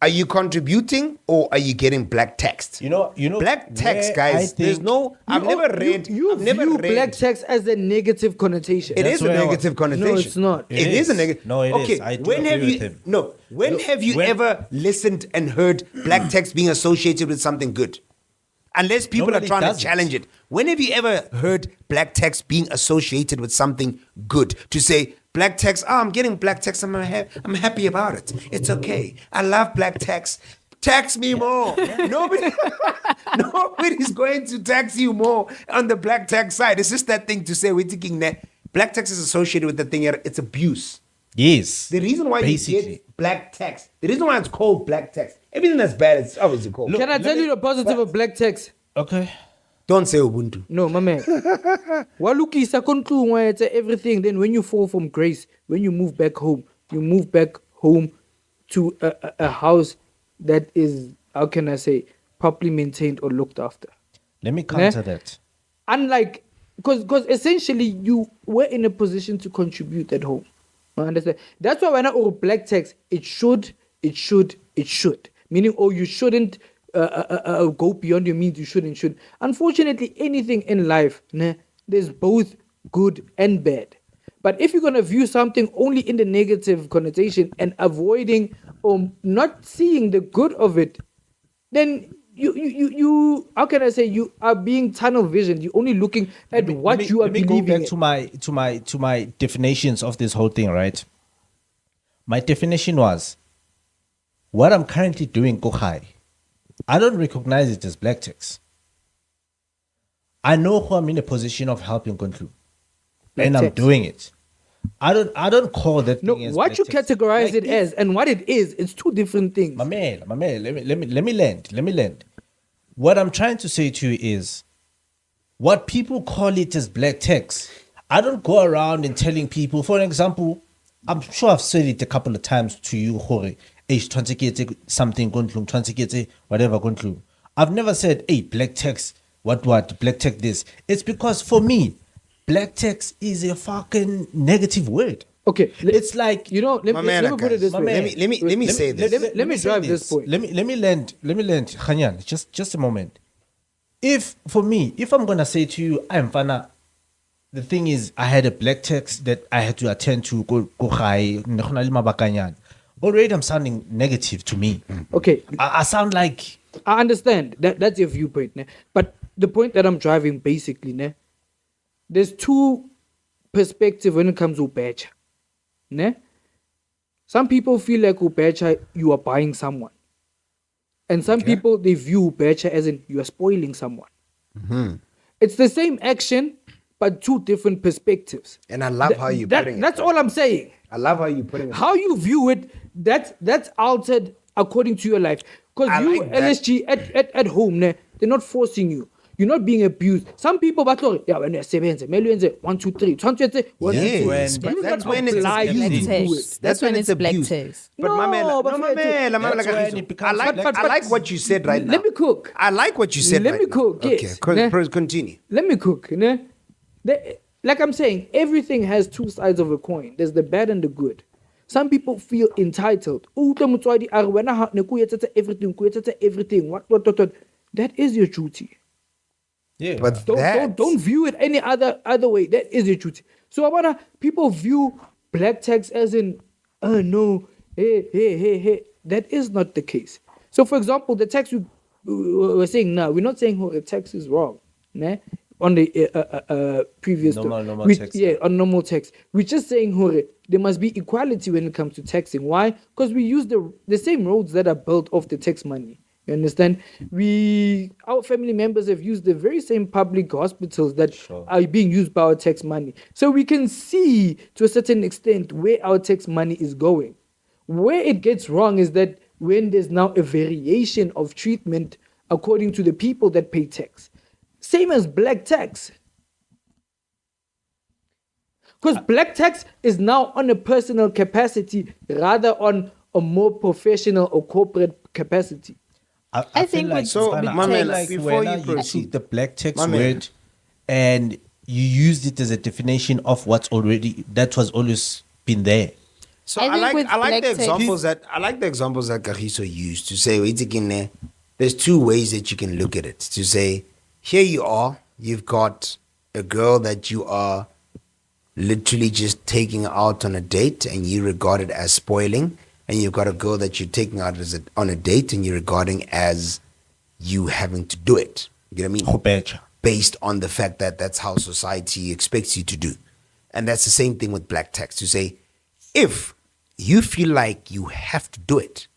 Speaker 1: are you contributing or are you getting black taxed?
Speaker 3: You know,
Speaker 1: Black tax,
Speaker 3: where
Speaker 1: guys.
Speaker 3: I think-
Speaker 1: There's no. I've never read.
Speaker 2: You
Speaker 1: I've never
Speaker 2: view
Speaker 1: read.
Speaker 2: black tax as a negative connotation.
Speaker 1: It is a
Speaker 3: where I was-
Speaker 1: negative connotation.
Speaker 2: No, it's not.
Speaker 1: It is a negative.
Speaker 3: No, it
Speaker 1: okay,
Speaker 3: is. I do
Speaker 1: when have
Speaker 3: agree
Speaker 1: you?
Speaker 3: with him.
Speaker 1: No. When have you
Speaker 3: when-
Speaker 1: ever listened and heard black tax being associated with something good? Unless people
Speaker 3: Nobody
Speaker 1: are trying
Speaker 3: does
Speaker 1: to
Speaker 3: it.
Speaker 1: challenge it. When have you ever heard black tax being associated with something good? To say black tax, I'm getting black tax. I'm happy about it. It's okay. I love black tax. Tax me more. Nobody's going to tax you more on the black tax side. It's just that thing to say we're thinking that black tax is associated with the thing. It's abuse.
Speaker 3: Yes.
Speaker 1: The reason why you
Speaker 3: Basically.
Speaker 1: get black tax, the reation why it's called black tax, everything that's bad is obviously called.
Speaker 2: Can I tell you the positive of black tax?
Speaker 3: Okay.
Speaker 1: Don't say Ubuntu.
Speaker 2: No, my man. Walukisa kontlung where it's everything. Then when you fall from grace, when you move back home to a house that is, how can I say, properly maintained or looked after.
Speaker 3: Let me counter that.
Speaker 2: Unlike, because essentially you were in a position to contribute at home. I understand. That's why when I black tax, it should. Meaning, you shouldn't go beyond your means. You should. Unfortunately, anything in life, there's both good and bad. But if you're gonna view something only in the negative connotation and avoiding or not seeing the good of it, then you how can I say, you are being tunnel vision. You're only looking at what you are believing.
Speaker 3: Let me go back to my definitions of this whole thing, right? My definition was what I'm currently doing, go high. I don't recognize it as black tax. I know who I'm in a position of helping conclude. And I'm
Speaker 2: tax.
Speaker 3: doing it. I don't call that
Speaker 2: No,
Speaker 3: thing as
Speaker 2: what
Speaker 3: black
Speaker 2: you
Speaker 3: tax.
Speaker 2: categorize
Speaker 3: Like
Speaker 2: it as and what it is, it's two different things.
Speaker 3: My man, let me land. What I'm trying to say to you is, what people call it as black tax. I don't go around and telling people, for an example, I'm sure I've said it a couple of times to you, Jorge, something whatever. I've never said, hey, black tax, what, black tax this. It's because for me, black tax is a fucking negative word.
Speaker 2: Okay,
Speaker 3: it's like,
Speaker 2: let me put it this way.
Speaker 1: Let me say this.
Speaker 2: Let me drive this point.
Speaker 3: Let me land, Khanyan, just a moment. If I'm gonna say to you, I'm fana, the thing is, I had a black text that I had to attend to. Already, I'm sounding negative to me.
Speaker 2: Okay,
Speaker 3: I sound like.
Speaker 2: I understand that's your viewpoint, ne? But the point that I'm driving, basically, ne? There's two perspectives when it comes to Ubecha. Ne? Some people feel like Ubecha, you are buying someone. And some people, they view Ubecha as in you are spoiling someone. Mm-hmm. It's the same action, but two different perspectives.
Speaker 1: And I love how you're putting it.
Speaker 2: That's all I'm saying.
Speaker 1: I love how you're putting it.
Speaker 2: How you view it, that's altered according to your life. Because you, like LSG, at home, ne, they're not forcing you. You're not being abused. Some people, when you're 1, 2, 3,
Speaker 1: that's when it's abuse.
Speaker 4: That's when it's black tax.
Speaker 1: But I like what you said right now.
Speaker 2: Let me cook.
Speaker 1: I like what you said.
Speaker 2: Let me cook. Yes.
Speaker 1: Okay, continue.
Speaker 2: Let me cook. Ne? Like I'm saying, everything has two sides of a coin. There's the bad and the good. Some people feel entitled. Everything. What? That is your duty.
Speaker 3: Yeah,
Speaker 1: but
Speaker 2: don't view it any other way. That is your duty. So people view black tax as in, no, hey. That is not the case. So for example, the tax we're saying now, we're not saying the tax is wrong, né? On the previous
Speaker 3: normal tax.
Speaker 2: Yeah, on normal tax. We're just saying there must be equality when it comes to taxing. Why? Because we use the same roads that are built off the tax money. You understand? Our family members have used the very same public hospitals that are being used by our tax money. So we can see to a certain extent where our tax money is going. Where it gets wrong is that when there's now a variation of treatment according to the people that pay tax. Same as black tax. Because black tax is now on a personal capacity rather on a more professional or corporate capacity.
Speaker 4: I think
Speaker 3: like
Speaker 4: so.
Speaker 3: Like before you took the black tax word and you used it as a definition of that was always been there.
Speaker 1: So I like the examples that Kagiso used to say, there's two ways that you can look at it. To say, here you are, you've got a girl that you are literally just taking out on a date and you regard it as spoiling. And you've got a girl that you're taking out on a date and you're regarding as you having to do it. You know what I mean? Based on the fact that that's how society expects you to do. And that's the same thing with black tax. To say, if you feel like you have to do it,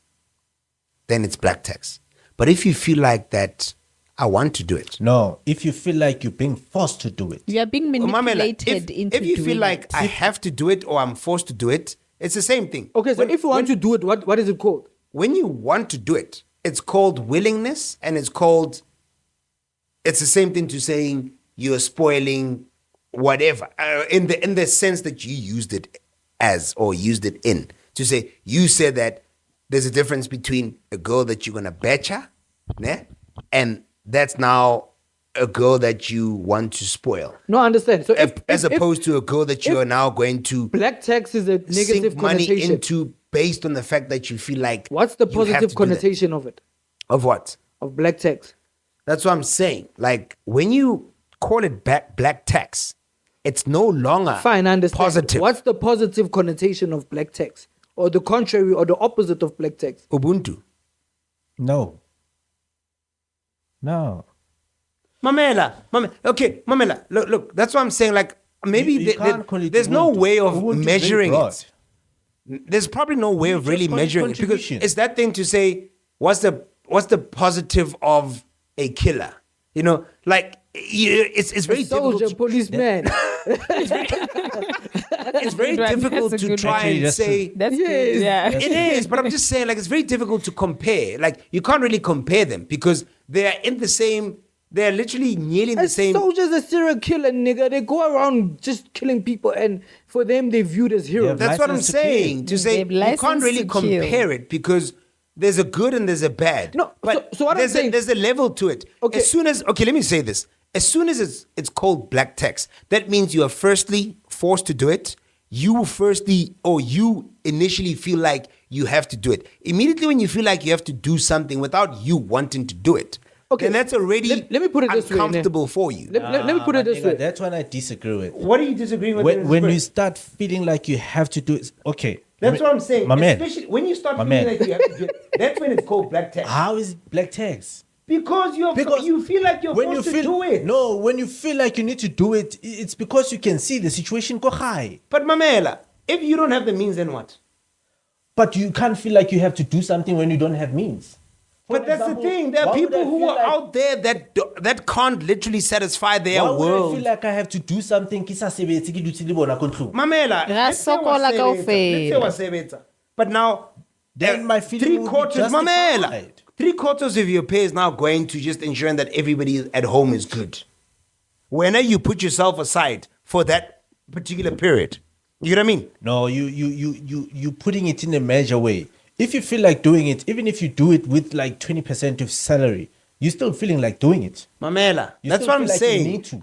Speaker 1: then it's black tax. But if you feel like that, I want to do it.
Speaker 3: No, if you feel like you're being forced to do it.
Speaker 4: You are being manipulated into doing it.
Speaker 1: If you feel like I have to do it or I'm forced to do it, it's the same thing.
Speaker 2: Okay, so if you want to do it, what is it called?
Speaker 1: When you want to do it, it's called willingness, and it's the same thing to saying you're spoiling whatever, in the sense that you used it as or used it in. To say, you said that there's a difference between a girl that you're going to betcha, né? And that's now a girl that you want to spoil.
Speaker 2: No, I understand. So
Speaker 1: as opposed to a girl that you are now going to
Speaker 2: black tax is a negative
Speaker 1: sink money
Speaker 2: connotation
Speaker 1: into based on the fact that you feel like
Speaker 2: what's the positive connotation of it?
Speaker 1: Of what?
Speaker 2: Of black tax.
Speaker 1: That's what I'm saying. Like when you call it black tax, it's no longer
Speaker 2: fine. I understand.
Speaker 1: Positive.
Speaker 2: What's the positive connotation of black tax, or the contrary, or the opposite of black tax?
Speaker 1: Ubuntu.
Speaker 3: No.
Speaker 1: Mamela. Okay, Mamela. Look. That's what I'm saying. Like maybe there's no way of measuring it. There's probably no way of really measuring it because it's that thing to say what's the positive of a killer. You know, like it's very
Speaker 2: soldier,
Speaker 1: difficult.
Speaker 2: Policeman.
Speaker 1: It's very difficult to try and say.
Speaker 4: That's good. Yeah,
Speaker 1: it is. But I'm just saying, like, it's very difficult to compare. Like, you can't really compare them because they are in the same they're literally nearly the
Speaker 2: A
Speaker 1: same.
Speaker 2: soldier's a serial killer, nigga. They go around just killing people, and for them, they're viewed as heroes.
Speaker 1: That's what I'm
Speaker 3: license to
Speaker 1: saying. To say
Speaker 4: They have
Speaker 1: you can't
Speaker 4: license
Speaker 1: really
Speaker 4: to kill.
Speaker 1: compare it because there's a good and there's a bad.
Speaker 2: No,
Speaker 1: but
Speaker 2: so what I'm
Speaker 1: there's
Speaker 2: saying-
Speaker 1: there's a level to it.
Speaker 2: Okay.
Speaker 1: Let me say this. As soon as it's called black tax, that means you are firstly forced to do it. You initially feel like you have to do it. Immediately when you feel like you have to do something without you wanting to do it,
Speaker 2: Okay,
Speaker 1: then that's already
Speaker 2: let me put it this way,
Speaker 1: uncomfortable for you.
Speaker 2: Let me put it this way.
Speaker 3: That's when I disagree with.
Speaker 1: What are you disagreeing with?
Speaker 3: When you start feeling like you have to do it, okay.
Speaker 1: That's what I'm saying.
Speaker 3: My man.
Speaker 1: Especially when you start
Speaker 3: My
Speaker 1: feeling
Speaker 3: man.
Speaker 1: like you have to do it, that's when it's called black tax.
Speaker 3: How is it black tax?
Speaker 1: Because you feel like you're forced to do it.
Speaker 3: No, when you feel like you need to do it, it's because you can see the situation go high.
Speaker 1: But Mamela, if you don't have the means, then what?
Speaker 3: But you can't feel like you have to do something when you don't have means. For
Speaker 1: But that's
Speaker 3: example,
Speaker 1: the thing. There are
Speaker 3: why would
Speaker 1: people
Speaker 3: I
Speaker 1: who
Speaker 3: feel
Speaker 1: are
Speaker 3: like-
Speaker 1: out there that can't literally satisfy their
Speaker 3: Why would I
Speaker 1: world.
Speaker 3: feel like I have to do something? Ke sa sebetse, ke dutse le bona ko ntlong?
Speaker 1: Mamela,
Speaker 4: Ra
Speaker 1: let's say
Speaker 4: sokola
Speaker 1: wa
Speaker 4: kaofela.
Speaker 1: sebetsa. But now,
Speaker 3: Then my feeling would be
Speaker 1: Mamela,
Speaker 3: justified.
Speaker 1: 3/4 of your pay is now going to just ensuring that everybody at home is good. Whenever you put yourself aside for that particular period, you know what I mean?
Speaker 3: No, you putting it in a major way. If you feel like doing it, even if you do it with like 20% of salary, you're still feeling like doing it.
Speaker 1: Mamela,
Speaker 3: You
Speaker 1: that's
Speaker 3: still
Speaker 1: what I'm
Speaker 3: feel like you
Speaker 1: saying.
Speaker 3: need to.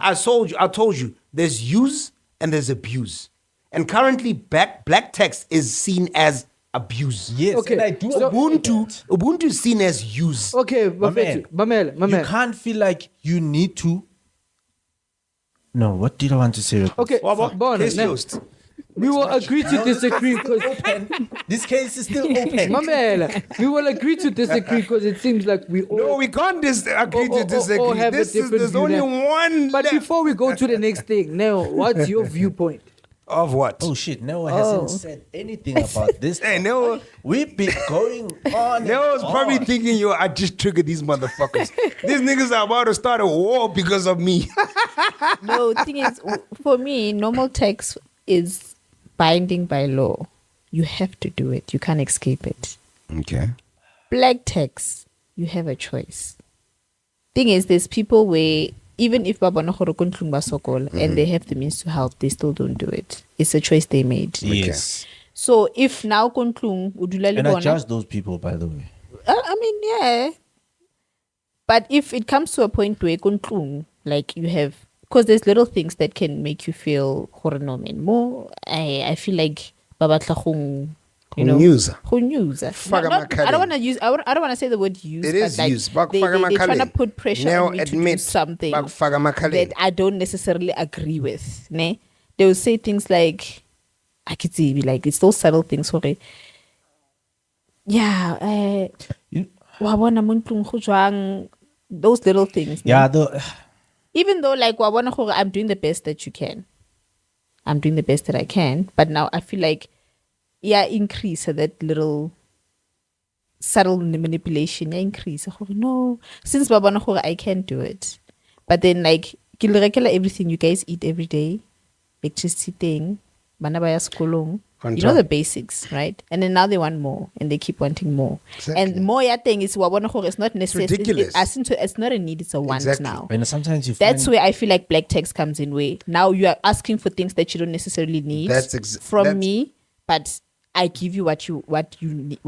Speaker 1: I told you, there's use and there's abuse. And currently, black tax is seen as abuse.
Speaker 3: Yes,
Speaker 2: Okay,
Speaker 3: and I do
Speaker 2: so-
Speaker 3: agree with that.
Speaker 1: Ubuntu is seen as use.
Speaker 2: Okay,
Speaker 3: My man,
Speaker 2: my
Speaker 3: you
Speaker 2: man.
Speaker 3: can't feel like you need to. No, what did I want to say?
Speaker 2: Okay,
Speaker 1: Wabo,
Speaker 2: Bona,
Speaker 1: case
Speaker 2: now,
Speaker 1: closed.
Speaker 2: we will agree to disagree because
Speaker 3: This case is still open.
Speaker 2: Mamela, we will agree to disagree because it seems like we all.
Speaker 1: No, we can't agree
Speaker 2: or
Speaker 1: to disagree.
Speaker 2: have a different
Speaker 1: There's
Speaker 2: view
Speaker 1: only
Speaker 2: now.
Speaker 1: one.
Speaker 2: But
Speaker 1: left.
Speaker 2: before we go to the next thing, now, what's your viewpoint?
Speaker 1: Of what?
Speaker 3: Oh shit, Noah hasn't said anything about this.
Speaker 1: Hey, Noah.
Speaker 3: We've been going on.
Speaker 1: Noah's probably thinking, I just triggered these motherfuckers. These niggas are about to start a war because of me.
Speaker 4: No, thing is, for me, normal tax is binding by law. You have to do it. You can't escape it.
Speaker 1: Okay.
Speaker 4: Black tax, you have a choice. Thing is, there's people where even if Babana Horokuntlung Basokol and they have the means to help, they still don't do it. It's a choice they made.
Speaker 3: Yes.
Speaker 4: So if now Kuntlung Udulali
Speaker 3: And I
Speaker 4: Bona,
Speaker 3: judge those people, by the way.
Speaker 4: I mean, yeah. But if it comes to a point where Kuntlung, like you have, because there's little things that can make you feel horonomen more. I feel like Babatlachung, you know,
Speaker 1: Unyuza.
Speaker 4: Unyuza.
Speaker 1: Faga
Speaker 4: I
Speaker 1: makale.
Speaker 4: don't want to use. I don't want to say the word use.
Speaker 1: It
Speaker 4: but
Speaker 1: is
Speaker 4: like
Speaker 1: used. Bak
Speaker 4: They're
Speaker 1: faga
Speaker 4: trying to
Speaker 1: makale.
Speaker 4: put pressure
Speaker 1: Now
Speaker 4: on me to do
Speaker 1: admit,
Speaker 4: something
Speaker 1: bak faga makale.
Speaker 4: that I don't necessarily agree with. Ne? They will say things like, I could see, like it's those subtle things. Sorry. Yeah.
Speaker 3: You-
Speaker 4: Wabona muntlung go jwang, those little things. ne?
Speaker 3: Yeah,
Speaker 4: Even though like wabona gore, I'm doing the best that you can. I'm doing the best that I can. But now I feel like increase that little subtle manipulation. Increase. No. Since wabona gore, I can't do it. But then like everything you guys eat every day, electricity thing, bana baya skolong.
Speaker 1: On
Speaker 4: You know
Speaker 1: top.
Speaker 4: the basics, right? And then now they want more, and they keep wanting more.
Speaker 1: Exactly.
Speaker 4: And more thing is it's not necessary.
Speaker 1: ridiculous.
Speaker 4: It's not a need; it's a want
Speaker 1: Exactly.
Speaker 4: now.
Speaker 3: and sometimes you
Speaker 4: That's
Speaker 3: find
Speaker 4: where I feel like black tax comes in. Where now you are asking for things that you don't necessarily need from me, but I give you what you need.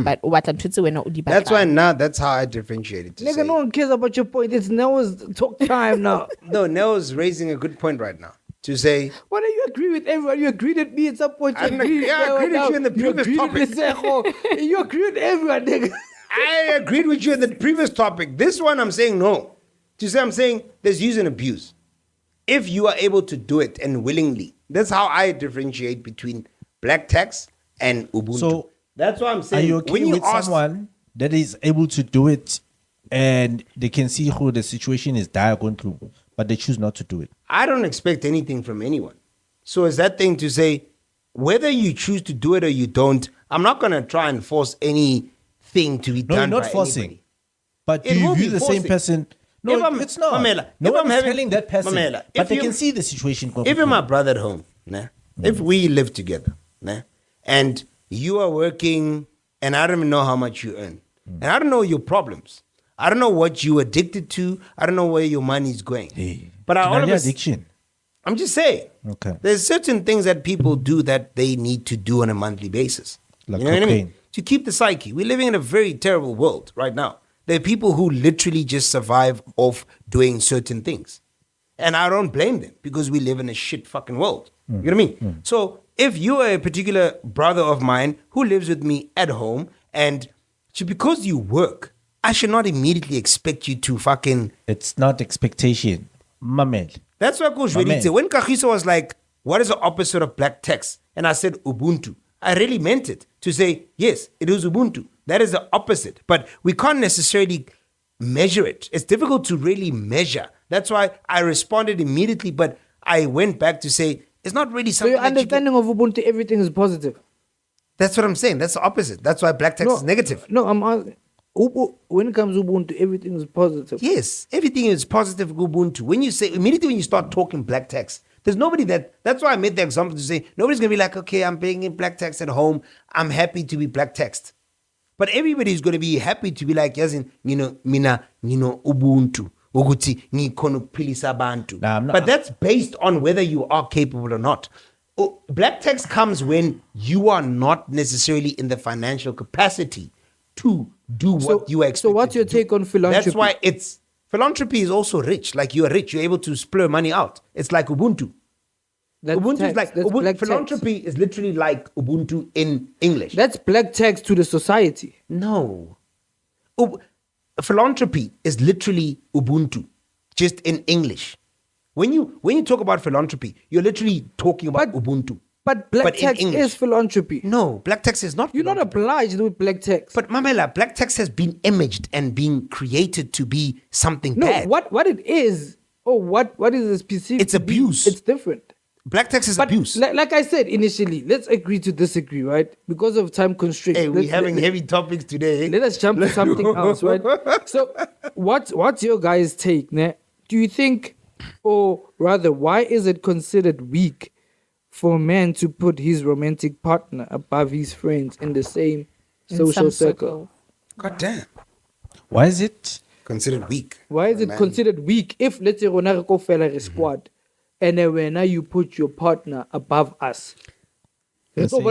Speaker 4: But what I'm
Speaker 1: That's why now that's how I differentiate it. to say-
Speaker 2: Nigga, no one cares about your point. It's Noah's talk time now.
Speaker 1: No, Neo's raising a good point right now. To say,
Speaker 2: Why don't you agree with everyone? You agreed with me at some point. You
Speaker 1: I'm
Speaker 2: agreed
Speaker 1: like, yeah, I
Speaker 2: with
Speaker 1: agreed with
Speaker 2: now.
Speaker 1: you in the
Speaker 2: You
Speaker 1: previous
Speaker 2: agreed
Speaker 1: topic.
Speaker 2: with Sejo. You agreed with everyone, nigga.
Speaker 1: I agreed with you in the previous topic. This one, I'm saying no. To say, I'm saying there's use and abuse. If you are able to do it and willingly, that's how I differentiate between black tax and Ubuntu.
Speaker 3: So,
Speaker 1: that's why I'm
Speaker 3: are
Speaker 1: saying
Speaker 3: you okay
Speaker 1: when you
Speaker 3: with
Speaker 1: ask,
Speaker 3: someone that is able to do it and they can see who the situation is dire going through, but they choose not to do it?
Speaker 1: I don't expect anything from anyone. So is that thing to say, whether you choose to do it or you don't, I'm not going to try and force anything to be
Speaker 3: No,
Speaker 1: done
Speaker 3: you're
Speaker 1: by
Speaker 3: not forcing.
Speaker 1: anybody.
Speaker 3: But
Speaker 1: It
Speaker 3: do you
Speaker 1: will
Speaker 3: view
Speaker 1: be
Speaker 3: the same
Speaker 1: forcing.
Speaker 3: person? No,
Speaker 1: If I'm-
Speaker 3: it's not.
Speaker 1: Mamela,
Speaker 3: no
Speaker 1: if
Speaker 3: one
Speaker 1: I'm
Speaker 3: is
Speaker 1: having-
Speaker 3: telling that person.
Speaker 1: Mamela,
Speaker 3: but
Speaker 1: if
Speaker 3: they
Speaker 1: you-
Speaker 3: can see the situation. go
Speaker 1: If
Speaker 3: through.
Speaker 1: my brother at home, nah, if we live together, nah, and you are working and I don't even know how much you earn, and I don't know your problems, I don't know what you addicted to. I don't know where your money's going.
Speaker 3: Hey.
Speaker 1: But
Speaker 3: addiction.
Speaker 1: I'm just saying.
Speaker 3: Okay.
Speaker 1: There's certain things that people do that they need to do on a monthly basis.
Speaker 3: Like
Speaker 1: you know what I
Speaker 3: cocaine.
Speaker 1: mean? To keep the psyche. We're living in a very terrible world right now. There are people who literally just survive off doing certain things. And I don't blame them because we live in a shit fucking world. You know what I mean? So if you are a particular brother of mine who lives with me at home and because you work, I should not immediately expect you to fucking...
Speaker 3: It's not expectation. Mamel.
Speaker 1: That's why Coach really said, when Kagiso was like, what is the opposite of black text? And I said Ubuntu. I really meant it to say, yes, it is Ubuntu. That is the opposite. But we can't necessarily measure it. It's difficult to really measure. That's why I responded immediately, but I went back to say, it's not really
Speaker 2: So
Speaker 1: something
Speaker 2: your
Speaker 1: that
Speaker 2: understanding of Ubuntu, everything is positive.
Speaker 1: That's what I'm saying. That's the opposite. That's why black text is negative.
Speaker 2: No, I'm asking. When it comes to Ubuntu, everything is positive.
Speaker 1: Yes, everything is positive Ubuntu. When you say, immediately when you start talking black text, there's nobody that's why I made the example to say, nobody's going to be like, okay, I'm playing in black text at home. I'm happy to be black text. But everybody's going to be happy to be like, yes, mina, Ubuntu. But that's based on whether you are capable or not. Black text comes when you are not necessarily in the financial capacity to do what you are expected.
Speaker 2: So what's your take on philanthropy?
Speaker 1: That's why philanthropy is also rich. Like you are rich, you're able to splur money out. It's like Ubuntu. Ubuntu is like philanthropy is literally like Ubuntu in English.
Speaker 2: That's black text to the society.
Speaker 1: No. Philanthropy is literally Ubuntu, just in English. When you talk about philanthropy, you're literally talking about Ubuntu.
Speaker 2: But black text is philanthropy.
Speaker 1: No, black text is not.
Speaker 2: You're not obliged with black text.
Speaker 1: But Mamela, black text has been imaged and being created to be something bad.
Speaker 2: No, what it is, or what is the specific?
Speaker 1: It's abuse.
Speaker 2: It's different.
Speaker 1: Black text is abuse.
Speaker 2: Like I said initially, let's agree to disagree, right? Because of time constraints.
Speaker 1: Hey, we're having heavy topics today.
Speaker 2: Let us jump to something else, right? So, what's your guys' take? Né? Do you think, or rather, why is it considered weak for a man to put his romantic partner above his friends in the same social circle?
Speaker 1: God damn.
Speaker 3: Why is it
Speaker 1: considered weak?
Speaker 2: Why is it considered weak if, let's say, Rona go fella a squad, and then when you put your partner above us?
Speaker 3: Let's say,
Speaker 2: yeah.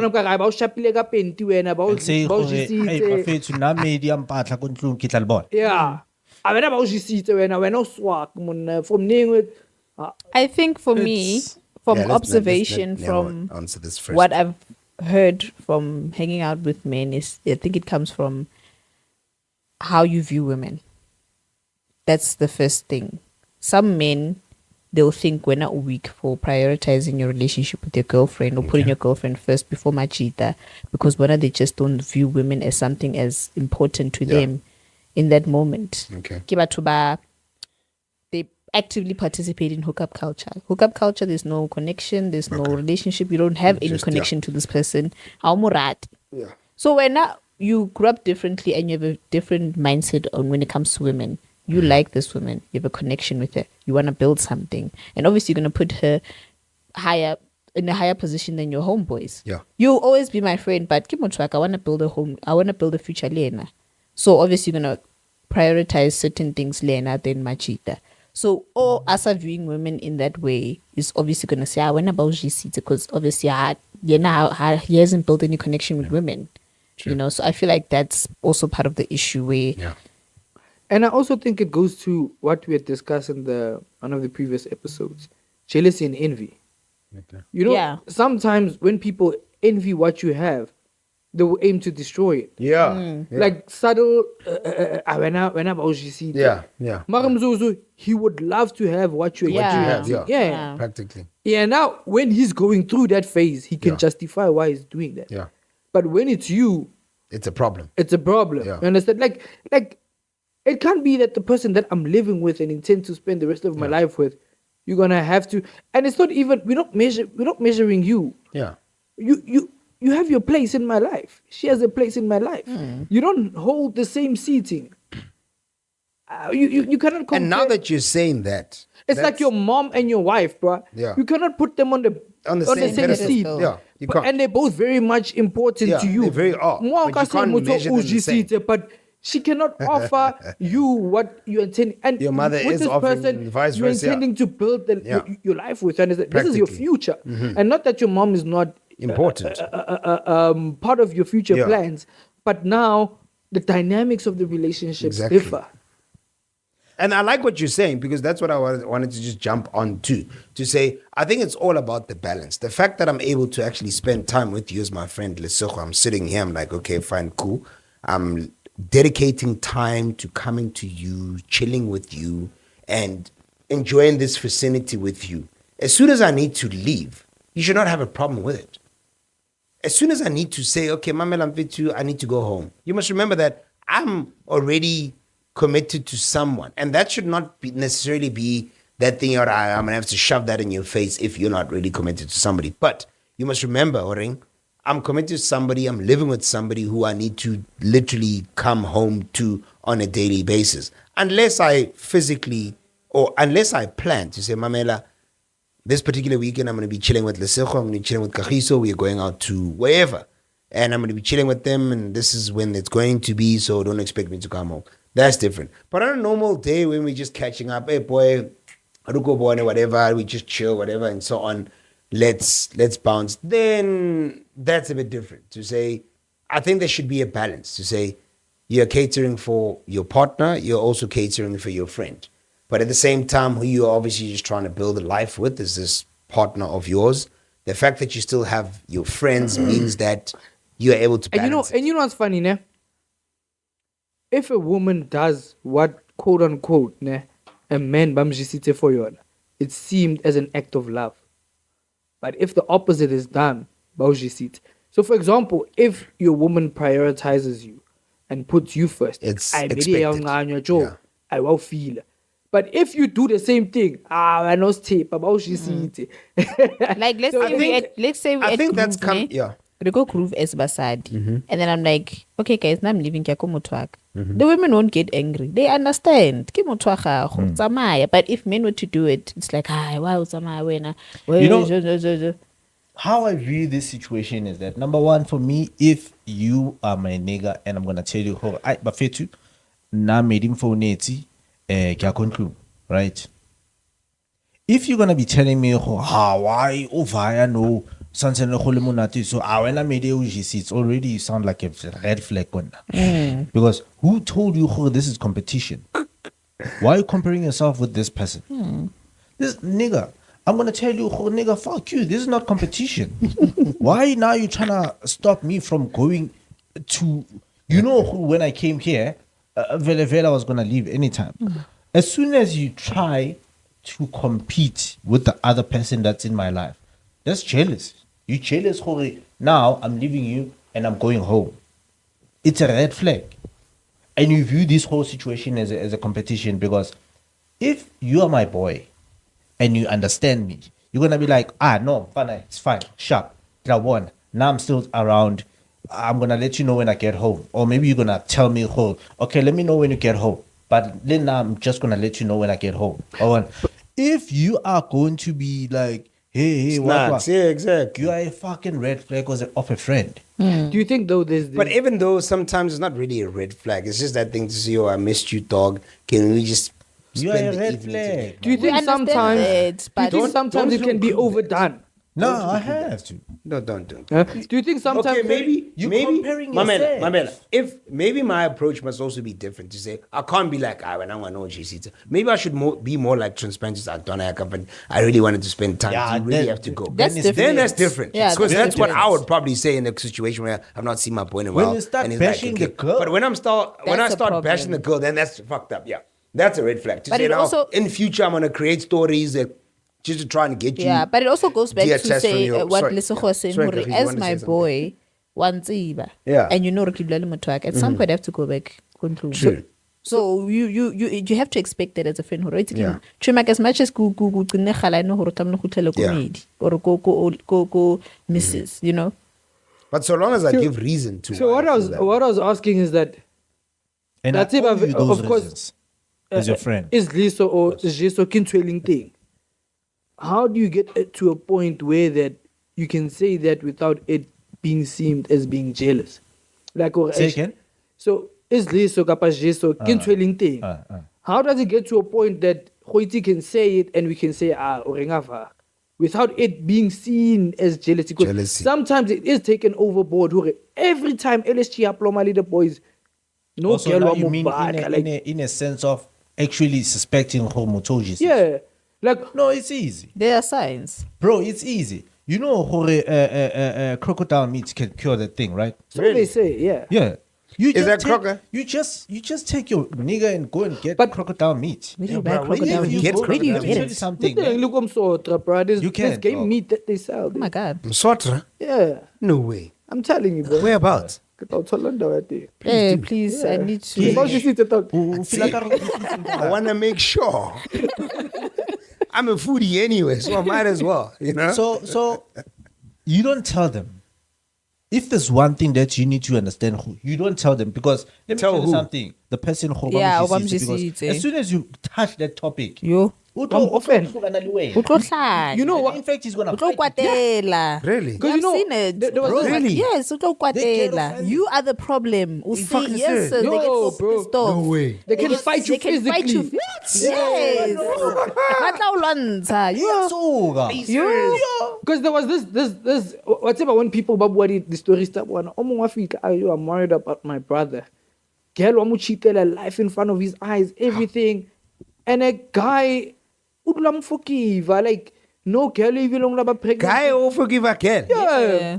Speaker 4: I think for me, from observation, from what I've heard from hanging out with men, is I think it comes from how you view women. That's the first thing. Some men, they'll think we're not weak for prioritizing your relationship with your girlfriend or putting your girlfriend first before machita, because they just don't view women as something as important to them in that moment.
Speaker 1: Okay.
Speaker 4: They actively participate in hookup culture. Hookup culture, there's no connection, there's no relationship, you don't have any connection to this person.
Speaker 1: Yeah.
Speaker 4: So when you grew up differently and you have a different mindset on when it comes to women, you like this woman, you have a connection with her, you want to build something, and obviously you're going to put her in a higher position than your homeboys.
Speaker 1: Yeah.
Speaker 4: You'll always be my friend, but keep on track, I want to build a home, I want to build a future Lena. So obviously you're going to prioritize certain things Lena than machita. So all us are viewing women in that way is obviously going to say, I want about GC, because obviously he hasn't built any connection with women. True. So I feel like that's also part of the issue where
Speaker 2: and I also think it goes to what we had discussed in one of the previous episodes, jealousy and envy. Okay. Sometimes when people envy what you have, they will aim to destroy it.
Speaker 1: Yeah.
Speaker 2: Like subtle, he would love to have what you have.
Speaker 1: Yeah. Practically.
Speaker 2: Yeah, now when he's going through that phase, he can justify why he's doing that.
Speaker 1: Yeah.
Speaker 2: But when it's you,
Speaker 1: it's a problem.
Speaker 2: It's a problem.
Speaker 1: Yeah.
Speaker 2: You understand? Like it can't be that the person that I'm living with and intend to spend the rest of my life with, you're gonna have to. And it's not even we're not measuring you.
Speaker 1: Yeah.
Speaker 2: You have your place in my life. She has a place in my life. You don't hold the same seating. You cannot compare.
Speaker 1: And now that you're saying that,
Speaker 2: it's like your mom and your wife, bro.
Speaker 1: Yeah.
Speaker 2: You cannot put them on the same seat.
Speaker 1: Yeah, you can't.
Speaker 2: And they're both very much important to you.
Speaker 1: They very are. But you can't measure them the same.
Speaker 2: But She cannot offer you what you intend. And
Speaker 1: Your mother
Speaker 2: with
Speaker 1: is
Speaker 2: this
Speaker 1: offering
Speaker 2: person
Speaker 1: vice
Speaker 2: you're
Speaker 1: versa.
Speaker 2: intending to build your life with. And this is your
Speaker 1: Practically.
Speaker 2: future. And not that your mom is not
Speaker 1: Important.
Speaker 2: part of your future
Speaker 1: Yeah.
Speaker 2: plans. But now the dynamics of the relationship
Speaker 1: Exactly.
Speaker 2: differ.
Speaker 1: And I like what you're saying because that's what I wanted to just jump on to say, I think it's all about the balance. The fact that I'm able to actually spend time with you as my friend, Lesotho, I'm sitting here, I'm like, okay, fine, cool. I'm dedicating time to coming to you, chilling with you, and enjoying this vicinity with you. As soon as I need to leave, you should not have a problem with it. As soon as I need to say, okay, Mamela, I'm fit you, I need to go home. You must remember that I'm already committed to someone. And that should not be necessarily be that thing, or I'm going to have to shove that in your face if you're not really committed to somebody. But you must remember, Oring, I'm committed to somebody, I'm living with somebody who I need to literally come home to on a daily basis. Unless I physically, or unless I plan to say, Mamela, this particular weekend, I'm going to be chilling with Lesego, I'm going to be chilling with Kagiso, we are going out to wherever. And I'm going to be chilling with them, and this is when it's going to be, so don't expect me to come home. That's different. But on a normal day when we're just catching up, hey boy, Aruko boy, whatever, we just chill, whatever, and so on, let's bounce, then that's a bit different. To say, I think there should be a balance. To say, you're catering for your partner, you're also catering for your friend. But at the same time, who you're obviously just trying to build a life with is this partner of yours. The fact that you still have your friends means that you're able to balance
Speaker 2: And you know what's funny, ne? If a woman does what, quote unquote, ne, a man bamjisite for you, it seemed as an act of love. But if the opposite is done, bamjisite. So, for example, if your woman prioritizes you and puts you first,
Speaker 1: It's
Speaker 2: I
Speaker 1: expected. Yeah.
Speaker 2: I will feel. But if you do the same thing, I know tape about bamjisite.
Speaker 4: Like let's
Speaker 2: So
Speaker 4: say we
Speaker 1: I
Speaker 4: at
Speaker 1: think that's
Speaker 4: Groove, ne?
Speaker 1: yeah.
Speaker 4: We go groove as basadi, and then I'm like, okay guys, now I'm leaving Kyako Motwak. The women won't get angry. They understand. Ke motho wa gago, tsamaya. But if men were to do it, it's like, hi, why tsamaya wena?
Speaker 3: You know, how I view this situation is that, number one, for me, if you are my nigga and I'm gonna tell you how I bafetu na made him for neti conclude, right? If you're gonna be telling me why over no something so when I made it's already you sound like a red flag one. Because who told you this is competition? Why are you comparing yourself with this person? This nigga, I'm gonna tell you, nigga, fuck you. This is not competition. Why now you trying to stop me from going to, when I came here, Vela was gonna leave anytime. As soon as you try to compete with the other person that's in my life, that's jealous. You jealous, now I'm leaving you and I'm going home. It's a red flag. And you view this whole situation as a competition, because if you are my boy and you understand me, you're going to be like, no, it's fine, sharp, now I'm still around, I'm going to let you know when I get home. Or maybe you're going to tell me, okay, let me know when you get home. But then I'm just going to let you know when I get home. Or if you are going to be like, hey, what?
Speaker 1: Yeah, exactly.
Speaker 3: You are a fucking red flag of a friend.
Speaker 2: Do you think though
Speaker 1: But even though sometimes it's not really a red flag, it's just that thing to say, I missed you, dog. Can we just
Speaker 3: You are
Speaker 1: spend
Speaker 3: a
Speaker 1: the
Speaker 3: red
Speaker 1: evening
Speaker 3: flag.
Speaker 2: do you think
Speaker 4: understand
Speaker 2: sometimes
Speaker 4: it, but
Speaker 2: it can be overdone?
Speaker 3: No, I have to.
Speaker 1: No, don't.
Speaker 2: Huh? Do you think sometimes
Speaker 1: Okay, maybe
Speaker 3: comparing
Speaker 1: Mamela,
Speaker 3: yourself.
Speaker 1: if maybe my approach must also be different to say, I can't be like, when I want to know GC. Maybe I should be more like transparent. I don't have a company. I really wanted to spend time.
Speaker 3: Yeah,
Speaker 1: You really
Speaker 3: then-
Speaker 1: have to go.
Speaker 4: That's
Speaker 3: Then
Speaker 4: different.
Speaker 1: Then that's different.
Speaker 4: Yeah,
Speaker 1: Because
Speaker 4: that's
Speaker 1: that's what I
Speaker 3: different.
Speaker 1: would probably say in a situation where I've not seen my boy in a
Speaker 3: When
Speaker 1: while.
Speaker 3: you start
Speaker 1: and he's
Speaker 3: bashing the girl.
Speaker 1: But when I
Speaker 4: That's a
Speaker 1: start bashing
Speaker 4: problem.
Speaker 1: the girl, then that's fucked up. Yeah. That's a red flag. To
Speaker 4: But
Speaker 1: say
Speaker 4: it
Speaker 1: now,
Speaker 4: also-
Speaker 1: in future, I'm going to create stories that just to try and get you.
Speaker 4: Yeah, but it also goes back to
Speaker 1: detached from
Speaker 4: say
Speaker 1: your-
Speaker 4: what
Speaker 1: sorry,
Speaker 4: Lesego
Speaker 1: yeah.
Speaker 4: was saying,
Speaker 1: Sorry,
Speaker 4: hore,
Speaker 1: Kagiso, you
Speaker 4: as
Speaker 1: want to
Speaker 4: my
Speaker 1: say something?
Speaker 4: boy, wantsiba,
Speaker 1: Yeah.
Speaker 4: and you know Rikibulale Motwak, at some point I have to go back. Conclude.
Speaker 1: True.
Speaker 4: So you have to expect that as a friend. Right?
Speaker 1: Yeah.
Speaker 4: Chumak, as much as go kgale no hore tamno khutlele komedi or go misses, you know.
Speaker 1: But so long as I give reason to
Speaker 2: So
Speaker 1: why
Speaker 2: what
Speaker 1: I
Speaker 2: I
Speaker 1: feel
Speaker 2: was
Speaker 1: that.
Speaker 2: what I was asking is that
Speaker 3: And
Speaker 2: That's
Speaker 3: I
Speaker 2: it,
Speaker 3: owe
Speaker 2: but
Speaker 3: you those
Speaker 2: of course,
Speaker 3: reasons as your friend.
Speaker 2: is Liso or is Jeso Kintwelling thing? How do you get it to a point where that you can say that without it being seen as being jealous? Like or
Speaker 3: Say again?
Speaker 2: So is liso kapa jeso ke ntho e leng teng. How does it get to a point that Khoiti can say it and we can say orengava without it being seen as jealousy? Because sometimes it is taken overboard. Every time LSG aploma the boys, no
Speaker 3: also,
Speaker 2: girl
Speaker 3: you mean in a sense of actually suspecting homotology?
Speaker 2: Yeah, like
Speaker 3: no, it's easy.
Speaker 4: There are signs,
Speaker 3: bro. It's easy. You know, crocodile meat can cure that thing, right?
Speaker 2: So they say, yeah.
Speaker 3: Yeah.
Speaker 1: Is that croco?
Speaker 3: You just take your nigga and go and get crocodile meat.
Speaker 4: where do you buy crocodile meat? Where do you get it?
Speaker 3: Something.
Speaker 2: Look, I'm sorry, bro. There's game
Speaker 3: bro.
Speaker 2: meat that they sell.
Speaker 4: Oh my god.
Speaker 1: Sotra?
Speaker 2: Yeah.
Speaker 1: No way.
Speaker 2: I'm telling you, bro.
Speaker 1: Whereabouts?
Speaker 4: Hey, please, I need to.
Speaker 1: I want to make sure. I'm a foodie anyway, so I might as well, you know?
Speaker 3: So you don't tell them. If there's one thing that you need to understand, you don't tell them, because let me tell you something. The person who because as soon as you touch that topic,
Speaker 4: you
Speaker 2: often.
Speaker 4: You
Speaker 2: know what?
Speaker 3: In fact, he's gonna
Speaker 1: Really?
Speaker 2: Because you know,
Speaker 4: seen it.
Speaker 2: There was
Speaker 1: Really?
Speaker 4: Yes, you are the problem.
Speaker 1: fucking
Speaker 4: Yes,
Speaker 1: serious?
Speaker 4: they get so
Speaker 2: bro.
Speaker 4: pissed off.
Speaker 1: No way.
Speaker 2: They can fight you
Speaker 4: They can fight you.
Speaker 2: physically.
Speaker 4: Yes.
Speaker 2: Because there was this whatever, when people babwadi the story start one, I'm worried about my brother. Girl wa mo cheatela life in front of his eyes, everything. And a guy udlam forgive, like no girl even long ba pregnant.
Speaker 1: Guy will forgive a girl.
Speaker 2: Yeah.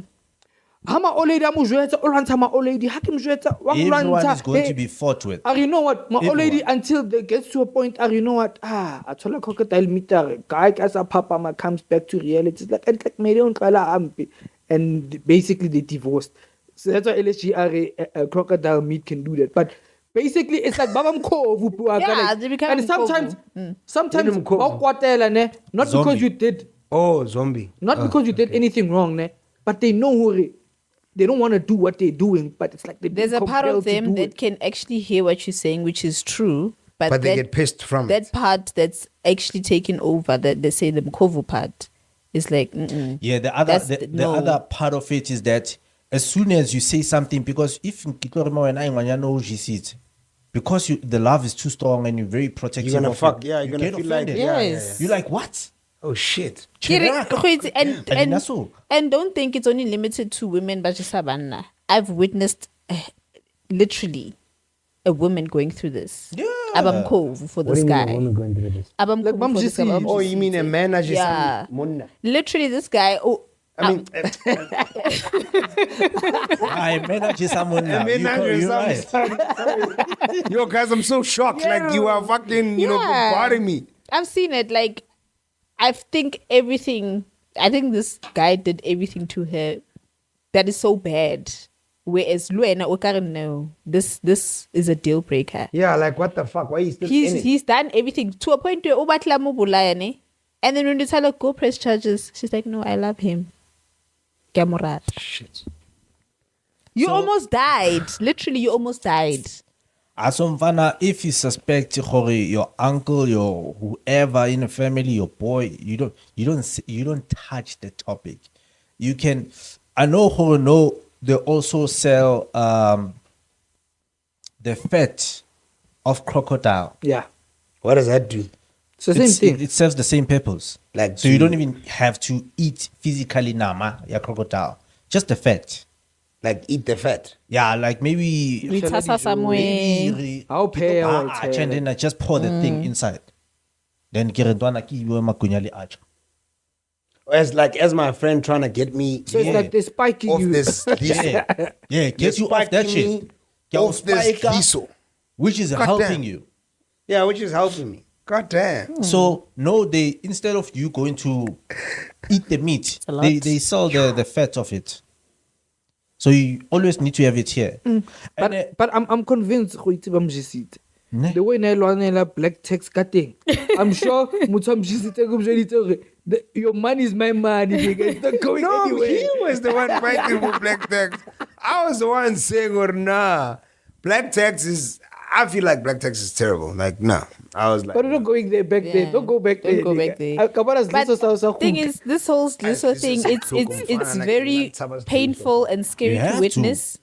Speaker 2: Hama old lady amu jwetsa o lwantsha ma old lady, ha ke mjwetsa wa mo
Speaker 3: everyone
Speaker 2: lwantsha.
Speaker 3: is going to be fought with.
Speaker 2: You know what? My old lady, until they gets to a point, you know what? I told a crocodile meter, guy as a papa ma comes back to reality. It's like maybe on ampi, and basically they divorced. So that's why LSG crocodile meat can do that. But basically, it's like babam ko vupua.
Speaker 4: Yeah, they become
Speaker 2: and sometimes not
Speaker 3: Zombie.
Speaker 2: because you did.
Speaker 1: Oh, zombie.
Speaker 2: Not because you did anything wrong, ne? But they know who they don't want to do what they're doing, but it's like
Speaker 4: there's a part of them that can actually hear what you're saying, which is true, but
Speaker 1: they get pissed from
Speaker 4: that
Speaker 1: it.
Speaker 4: part that's actually taken over, that they say the Mkovu part is like
Speaker 3: Yeah, the other part of it is that as soon as you say something, because if because the love is too strong and you're very protective,
Speaker 1: You're gonna
Speaker 3: of
Speaker 1: fuck.
Speaker 3: it,
Speaker 1: Yeah, you're
Speaker 3: you
Speaker 1: gonna
Speaker 3: get
Speaker 1: feel like
Speaker 3: offended.
Speaker 4: Yes.
Speaker 3: You're like, what?
Speaker 1: Oh shit.
Speaker 4: And don't think it's only limited to women, but just Savannah. I've witnessed literally a woman going through this.
Speaker 3: Yeah.
Speaker 4: Abam Kov for this guy.
Speaker 1: Going through this?
Speaker 4: Abam
Speaker 2: Like,
Speaker 4: Kov for this guy.
Speaker 1: Oh, you mean a man?
Speaker 4: Yeah. Literally, this guy. Oh,
Speaker 1: I mean,
Speaker 3: I manage someone now. You're right.
Speaker 1: Yo, guys, I'm so shocked. Like, you are fucking, bombarding me.
Speaker 4: I've seen it. Like, I think this guy did everything to her that is so bad. Whereas Luena Okaran, no, this is a deal breaker.
Speaker 1: Yeah, like, what the fuck? Why is this?
Speaker 4: He's done everything to a point where Obatla Mubulayane. And then when you tell her go press charges, she's like, no, I love him. Gamorat.
Speaker 1: Shit.
Speaker 4: You almost died. Literally, you almost died.
Speaker 3: Asomvana, if you suspect your uncle, your whoever in the family, your boy, you don't touch the topic. You can. I know they also sell the fat of crocodile.
Speaker 2: Yeah.
Speaker 1: What does that do?
Speaker 2: It's the same thing.
Speaker 3: It serves the same purpose.
Speaker 1: Like,
Speaker 3: so you don't even have to eat physically nama ya crocodile. Just the fat.
Speaker 1: Like, eat the fat.
Speaker 3: Yeah, like maybe
Speaker 4: We tasa somewhere.
Speaker 2: I'll pay.
Speaker 3: and then I just pour the thing inside. Then kirentwana ki iwe makunyali acha.
Speaker 1: As my friend trying to get me
Speaker 2: So it's like they spiking
Speaker 1: off
Speaker 2: you.
Speaker 1: this
Speaker 3: Yeah, get you off that shit. Get
Speaker 1: off this piso.
Speaker 3: Which is
Speaker 1: God
Speaker 3: helping
Speaker 1: damn.
Speaker 3: you.
Speaker 1: Yeah, which is helping me. God damn.
Speaker 3: So no, they instead of you going to eat the meat,
Speaker 4: a lot.
Speaker 3: they sell the fat of it. So you always need to have it here.
Speaker 2: But I'm convinced
Speaker 3: Ne?
Speaker 2: the way Nailwanela black tax cutting. I'm sure your money is my money, nigga. It's not going
Speaker 1: No,
Speaker 2: anywhere.
Speaker 1: he was the one fighting for black tax. I was the one saying, or nah. Black tax is, I feel like black tax is terrible. Like, nah. I was like,
Speaker 2: But don't going there back there. Don't go back there.
Speaker 4: Don't go back there. But thing is, this whole thing, it's very painful and scary
Speaker 3: You
Speaker 4: to
Speaker 3: have to.
Speaker 4: witness.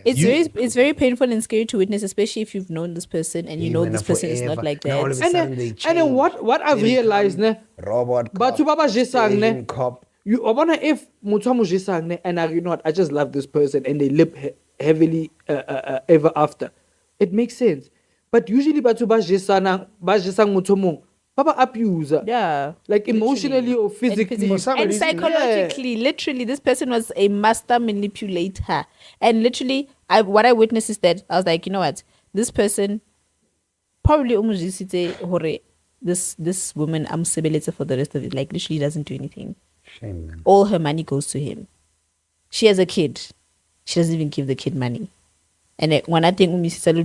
Speaker 4: It's very painful and scary to witness, especially if you've known this person and you know this person is not like that.
Speaker 1: All of a sudden they
Speaker 2: And then what I've realized, ne,
Speaker 1: robot
Speaker 2: but to Baba Jesang, ne,
Speaker 1: Asian cop.
Speaker 2: I wonder if Mutsamu Jesang, ne, and you know what, I just love this person and they live heavily ever after. It makes sense. But usually Batu Jesang Mutomong, Baba abuser.
Speaker 4: Yeah.
Speaker 2: Like emotionally or physically.
Speaker 4: And psychologically, literally, this person was a master manipulator. And literally, what I witnessed is that I was like, you know what? This person probably this woman amsebeletse for the rest of it. Like literally doesn't do anything.
Speaker 1: Shame, man.
Speaker 4: All her money goes to him. She has a kid. She doesn't even give the kid money. And when I think this guy.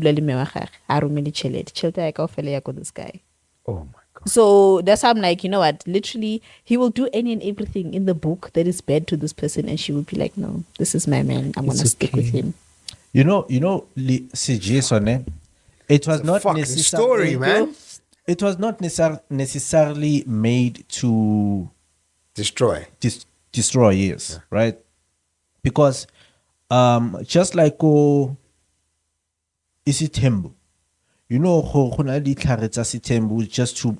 Speaker 1: Oh my God.
Speaker 4: So that's how I'm like, you know what? Literally, he will do any and everything in the book that is bad to this person, and she will be like, "No, this is my man. I'm gonna stick with him."
Speaker 3: You know, Jason, it was not
Speaker 1: Fucking
Speaker 3: necessarily
Speaker 1: story, man.
Speaker 3: It was not necessarily made to
Speaker 1: Destroy.
Speaker 3: destroy, yes, right? Because just like isitembu, you know, just to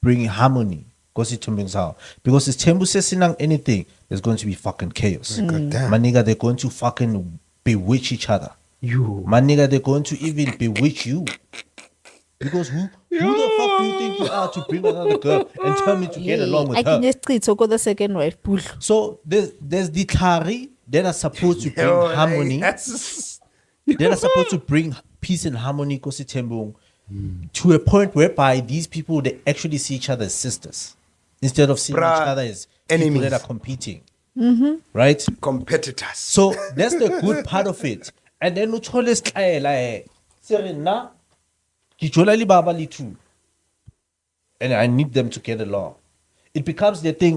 Speaker 3: bring harmony. Because if Tembu says anything, there's going to be fucking chaos.
Speaker 1: God damn.
Speaker 3: My nigga, they're going to fucking bewitch each other.
Speaker 1: You.
Speaker 3: My nigga, they're going to even bewitch you. Because who the fuck do you think you are to bring another girl and tell me to get along with
Speaker 4: I
Speaker 3: her?
Speaker 4: can just go the second wife. Push.
Speaker 3: So there's the Kari that are supposed to bring harmony. That are supposed to bring peace and harmony to a point whereby these people, they actually see each other as sisters instead of seeing each other as
Speaker 1: enemies.
Speaker 3: people that are competing. Right?
Speaker 1: Competitors.
Speaker 3: So that's the good part of it. And then uthole like Serena too. And I need them to get along. It becomes the thing.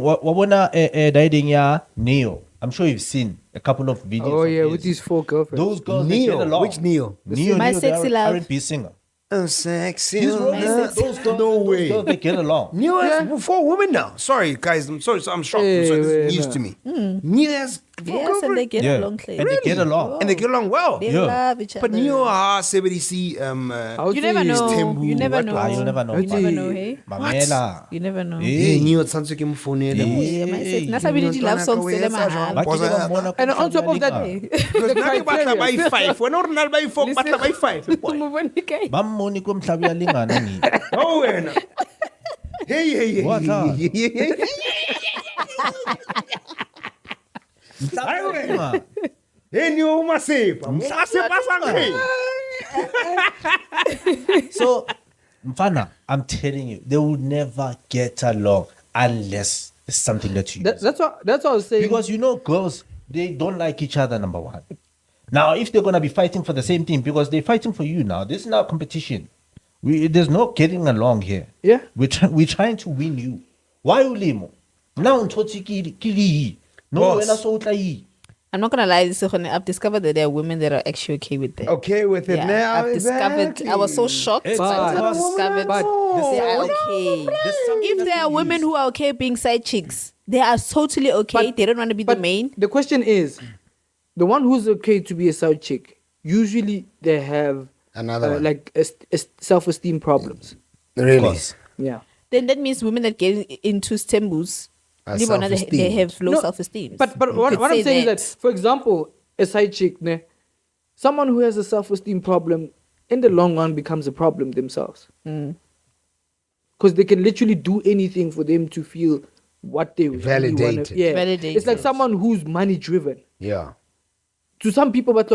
Speaker 3: Neo. I'm sure you've seen a couple of videos.
Speaker 2: Oh yeah,
Speaker 3: of
Speaker 2: with
Speaker 3: his.
Speaker 2: these 4 girlfriends.
Speaker 3: Those girls, they get
Speaker 1: Neo.
Speaker 3: along.
Speaker 1: Which Neo?
Speaker 4: My
Speaker 3: Neo,
Speaker 4: sexy
Speaker 3: the
Speaker 4: love.
Speaker 3: R&B singer.
Speaker 1: Oh, sexy.
Speaker 3: Those girls,
Speaker 1: No way.
Speaker 3: Those girls, they get along.
Speaker 1: Neo has 4 women now. Sorry, guys. I'm sorry. I'm shocked.
Speaker 2: Hey,
Speaker 1: This is
Speaker 2: wait,
Speaker 1: news
Speaker 2: no.
Speaker 1: to me. Neo has 4
Speaker 4: Yes, and
Speaker 1: girlfriends.
Speaker 4: they get along.
Speaker 3: And they get along.
Speaker 1: And they get along well.
Speaker 4: They
Speaker 3: Yeah.
Speaker 4: love each other.
Speaker 1: But Neo, CBDC,
Speaker 4: You never know.
Speaker 1: Tembu,
Speaker 4: You never
Speaker 1: what
Speaker 4: know.
Speaker 1: was-
Speaker 3: You'll never know.
Speaker 4: You never know, hey?
Speaker 3: Mamela.
Speaker 4: You never know.
Speaker 1: Hey, Neo, tsantswe ke mo founela.
Speaker 4: Yeah, myself. Nasabili love songs tele mahal.
Speaker 3: Ba ke ba bona
Speaker 2: And on top of that,
Speaker 1: Because
Speaker 2: the
Speaker 1: now they batla by
Speaker 2: criteria.
Speaker 1: 5. When or not by 4, batla by 5.
Speaker 3: ba mmone ko mhlabi ya lengana ni.
Speaker 1: Oh, wena. Hey.
Speaker 3: What up?
Speaker 1: Hey, Neo, umasepa. Umasepa sanghe.
Speaker 3: So, Mfana, I'm telling you, they will never get along unless it's something that you use.
Speaker 2: That's what I was saying.
Speaker 3: Because you know, girls, they don't like each other, number one. Now, if they're going to be fighting for the same thing, because they're fighting for you now, this is not competition. There's no getting along here.
Speaker 2: Yeah.
Speaker 3: We're trying to win you. Why ulimo? Now, kili. No,
Speaker 1: Boss.
Speaker 3: when I saw it,
Speaker 4: I'm not gonna lie, I've discovered that there are women that are actually okay with that.
Speaker 1: Okay with it
Speaker 4: Yeah,
Speaker 1: now.
Speaker 4: I've discovered. I was so shocked,
Speaker 3: It's
Speaker 4: but I've
Speaker 3: but-
Speaker 4: discovered
Speaker 2: but-
Speaker 4: they are okay. If there are women who are okay being side chicks, they are totally okay.
Speaker 2: But-
Speaker 4: They don't want to be the
Speaker 2: But
Speaker 4: main.
Speaker 2: the question is, the one who's okay to be a side chick, usually they have
Speaker 1: Another one.
Speaker 2: like a self-esteem problems.
Speaker 1: Really?
Speaker 2: Yeah.
Speaker 4: Then that means women that get into stembus, they
Speaker 1: self-esteem.
Speaker 4: have low
Speaker 2: No,
Speaker 4: self-esteem.
Speaker 2: But what I'm saying is that, for example, a side chick, ne, someone who has a self-esteem problem, in the long run becomes a problem themselves. Because they can literally do anything for them to feel what they really
Speaker 1: Validated.
Speaker 2: want. Yeah.
Speaker 4: Validated.
Speaker 2: It's like someone who's money-driven.
Speaker 1: Yeah.
Speaker 2: To some people, but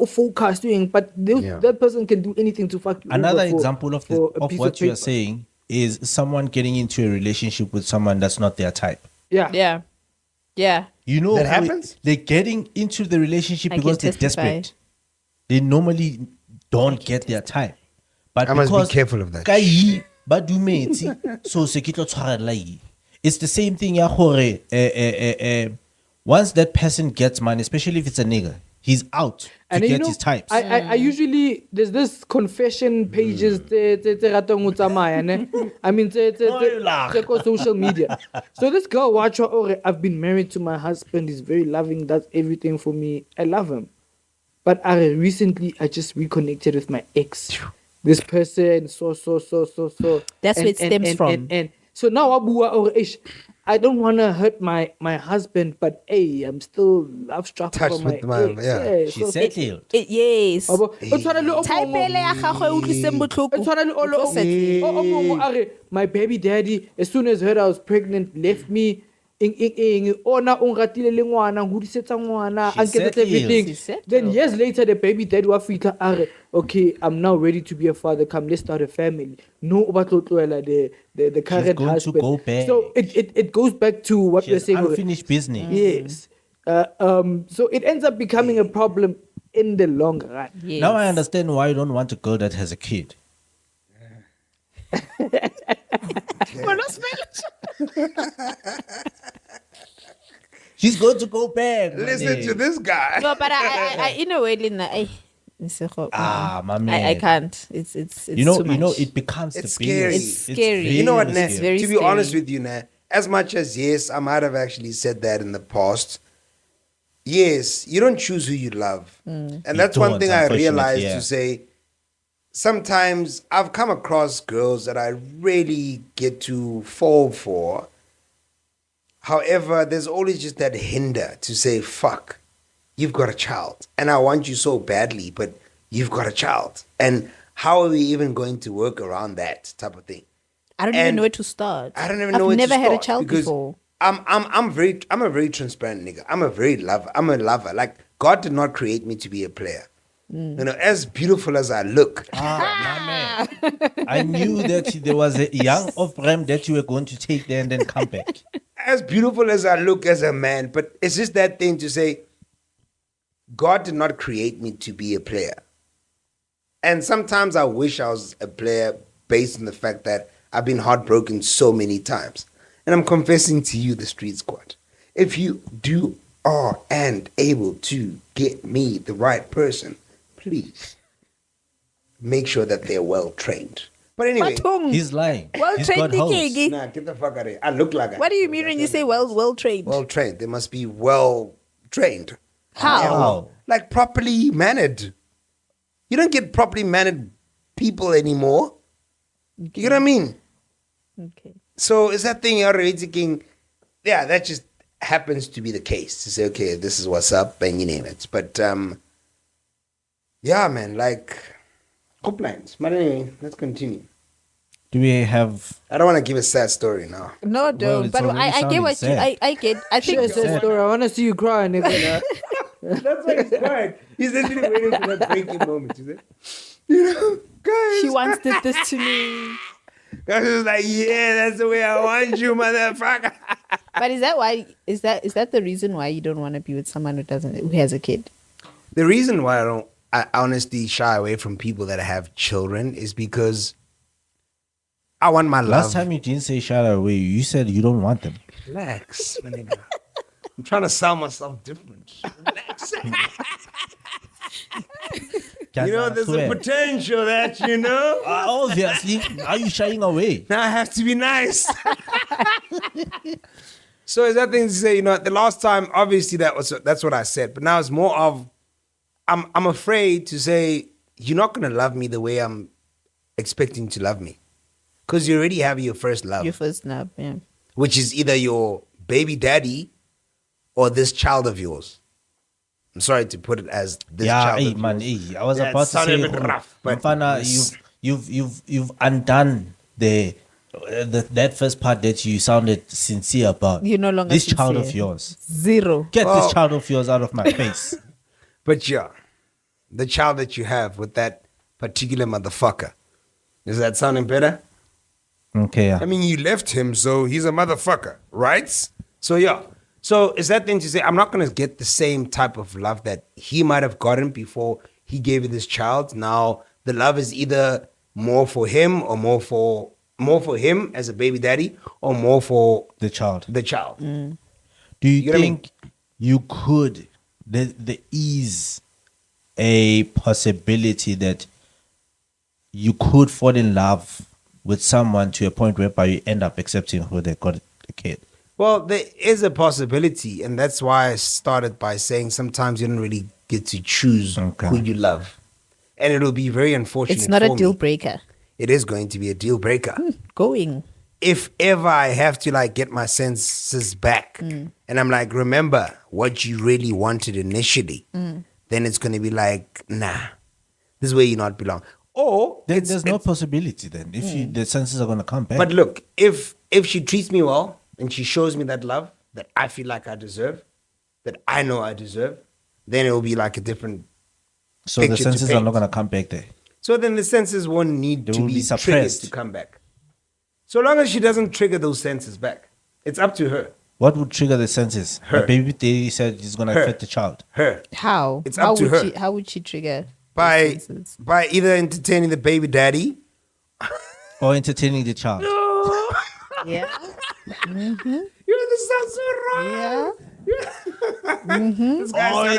Speaker 2: focus doing, but
Speaker 1: Yeah.
Speaker 2: that person can do anything to fuck you.
Speaker 3: Another
Speaker 2: over
Speaker 3: example of
Speaker 2: for a
Speaker 3: of
Speaker 2: piece
Speaker 3: what you're
Speaker 2: paper.
Speaker 3: saying is someone getting into a relationship with someone that's not their type.
Speaker 2: Yeah.
Speaker 4: yeah.
Speaker 3: You know,
Speaker 1: That happens?
Speaker 3: They're getting into the relationship
Speaker 4: I
Speaker 3: because
Speaker 4: can
Speaker 3: they're
Speaker 4: testify.
Speaker 3: desperate. They normally don't get their type. But
Speaker 1: I must be
Speaker 3: because
Speaker 1: careful of that.
Speaker 3: ka yi, ba dumetse, so se ke tlo tshwarela yi. It's the same thing ya gore, once that person gets money, especially if it's a nigga, he's out to
Speaker 2: And then,
Speaker 3: get his types.
Speaker 2: I usually, there's this confession pages tse ratang ho tsamaya, ne? I mean, tse ko social media. So this girl, watch her, I've been married to my husband. He's very loving, does everything for me. I love him. But recently I just reconnected with my ex. This person, so.
Speaker 4: That's where it stems from.
Speaker 2: And so now I don't want to hurt my husband, but hey, I'm still love struck
Speaker 1: Touched
Speaker 2: from my
Speaker 1: with my-
Speaker 2: ex.
Speaker 1: yeah.
Speaker 3: She settled.
Speaker 4: Yes.
Speaker 2: My baby daddy, as soon as heard I was pregnant, left me. Everything. Then years later, the baby daddy was okay, I'm now ready to be a father. Come, let's start a family. No, the current
Speaker 3: going to
Speaker 2: husband.
Speaker 3: go back.
Speaker 2: So it goes back to what
Speaker 3: She
Speaker 2: we're
Speaker 3: has
Speaker 2: saying.
Speaker 3: unfinished business.
Speaker 2: Yes. So it ends up becoming a problem in the long run.
Speaker 4: Yes.
Speaker 3: Now I understand why you don't want a girl that has a kid. She's going to go back.
Speaker 1: Listen to this guy.
Speaker 4: No, but I in a way, Lina,
Speaker 3: my man.
Speaker 4: I can't. It's
Speaker 3: you know,
Speaker 4: too much.
Speaker 3: it becomes
Speaker 1: It's
Speaker 3: the biggest-
Speaker 4: scary. It's scary.
Speaker 1: You know what,
Speaker 3: really
Speaker 1: Nat?
Speaker 4: It's
Speaker 3: scary.
Speaker 4: very
Speaker 1: To be
Speaker 4: scary.
Speaker 1: honest with you, Nat, as much as yes, I might have actually said that in the past. Yes, you don't choose who you love. And that's one
Speaker 3: don't,
Speaker 1: thing I
Speaker 3: unfortunately,
Speaker 1: realized
Speaker 3: yeah.
Speaker 1: to say. Sometimes I've come across girls that I really get to fall for. However, there's always just that hinder to say, fuck, you've got a child. And I want you so badly, but you've got a child. And how are we even going to work around that type of thing?
Speaker 4: I don't even
Speaker 1: And
Speaker 4: know where to start.
Speaker 1: I don't even know where
Speaker 4: I've
Speaker 1: to
Speaker 4: never had a
Speaker 1: start
Speaker 4: child
Speaker 1: because
Speaker 4: before.
Speaker 1: I'm a very transparent nigga. I'm a lover. Like God did not create me to be a player. You know, as beautiful as I look,
Speaker 3: My man. I knew that there was a young offram that you were going to take there and then come back.
Speaker 1: as beautiful as I look as a man, but it's just that thing to say, God did not create me to be a player. And sometimes I wish I was a player based on the fact that I've been heartbroken so many times. And I'm confessing to you, the Street Squad, if you are and able to get me the right person, please make sure that they're well trained. But anyway,
Speaker 3: He's lying.
Speaker 4: Well
Speaker 3: He's
Speaker 4: trained,
Speaker 3: got hoes.
Speaker 4: Nikki.
Speaker 1: nah, get the fuck out of here. I look like
Speaker 4: What do you mean when you say well trained?
Speaker 1: well trained? They must be well trained.
Speaker 4: How?
Speaker 1: Like properly mannered. You don't get properly mannered people anymore. You know what I mean?
Speaker 4: Okay.
Speaker 1: So is that thing already thinking, yeah, that just happens to be the case. To say, okay, this is what's up, and you name it. But yeah, man, like good plans. But anyway, let's continue.
Speaker 3: Do we have...
Speaker 1: I don't want to give a sad story now.
Speaker 4: No, don't.
Speaker 3: it's
Speaker 4: But
Speaker 3: already
Speaker 4: I get
Speaker 3: sounding
Speaker 4: what you.
Speaker 3: sad.
Speaker 4: I get. I think.
Speaker 2: Share that story. I want to see you cry, nigga.
Speaker 1: That's why he's quiet. He's literally waiting for that breaking moment. You know, guys.
Speaker 4: She wants this to me.
Speaker 1: I was like, yeah, that's the way I want you, motherfucker.
Speaker 4: But is that why? Is that the reason why you don't want to be with someone who has a kid?
Speaker 1: The reason why I honestly shy away from people that have children is because I want my love.
Speaker 3: Last time you didn't say shout away, you said you don't want them.
Speaker 1: Relax, my nigga. I'm trying to sell myself different. Relax. You know, there's a potential that, you know.
Speaker 3: Obviously, are you shying away?
Speaker 1: Now I have to be nice. So is that thing to say, you know, the last time, obviously that's what I said, but now it's more of I'm afraid to say you're not gonna love me the way I'm expecting to love me, because you already have your first love,
Speaker 4: Your first love, yeah.
Speaker 1: which is either your baby daddy or this child of yours. I'm sorry to put it as this child
Speaker 3: hey,
Speaker 1: of
Speaker 3: man,
Speaker 1: yours.
Speaker 3: hey, I was
Speaker 1: Yeah,
Speaker 3: about
Speaker 1: it
Speaker 3: to
Speaker 1: sounded
Speaker 3: say,
Speaker 1: a bit rough, but
Speaker 3: Mfana,
Speaker 1: yes.
Speaker 3: you've undone that first part that you sounded sincere about.
Speaker 4: You're no longer
Speaker 3: this child
Speaker 4: sincere.
Speaker 3: of yours.
Speaker 4: Zero.
Speaker 3: Get
Speaker 1: Well-
Speaker 3: this child of yours out of my face.
Speaker 1: But yeah, the child that you have with that particular motherfucker, is that sounding better?
Speaker 3: Okay, yeah.
Speaker 1: I mean, you left him, so he's a motherfucker, right? So yeah. So is that thing to say, I'm not going to get the same type of love that he might have gotten before he gave you this child. Now, the love is either more for him or more for him as a baby daddy or more for
Speaker 3: the child.
Speaker 1: the child.
Speaker 3: Do you
Speaker 1: get what I mean?
Speaker 3: think you could, there is a possibility that you could fall in love with someone to a point whereby you end up accepting who they got a kid?
Speaker 1: Well, there is a possibility, and that's why I started by saying sometimes you don't really get to choose who you love. And it'll be very unfortunate.
Speaker 4: It's not a deal breaker.
Speaker 1: It is going to be a deal breaker.
Speaker 4: Going.
Speaker 1: If ever I have to like get my senses back and I'm like, remember what you really wanted initially, then it's going to be like, nah, this is where you not belong. Or
Speaker 3: there's no possibility then if the senses are going to come back.
Speaker 1: But look, if she treats me well and she shows me that love that I feel like I deserve, that I know I deserve, then it will be like a different.
Speaker 3: So the senses are not going to come back there.
Speaker 1: So then the senses won't need to be triggered to come back. So long as she doesn't trigger those senses back, it's up to her.
Speaker 3: What would trigger the senses?
Speaker 1: Her.
Speaker 3: The baby daddy said he's going to affect the child.
Speaker 1: Her.
Speaker 4: How?
Speaker 1: It's up to her.
Speaker 4: How would she trigger
Speaker 1: by
Speaker 4: those senses?
Speaker 1: By either entertaining the baby daddy
Speaker 3: or entertaining the child.
Speaker 4: Yeah.
Speaker 1: You know, this sounds so wrong.
Speaker 4: Yeah.
Speaker 1: This guy's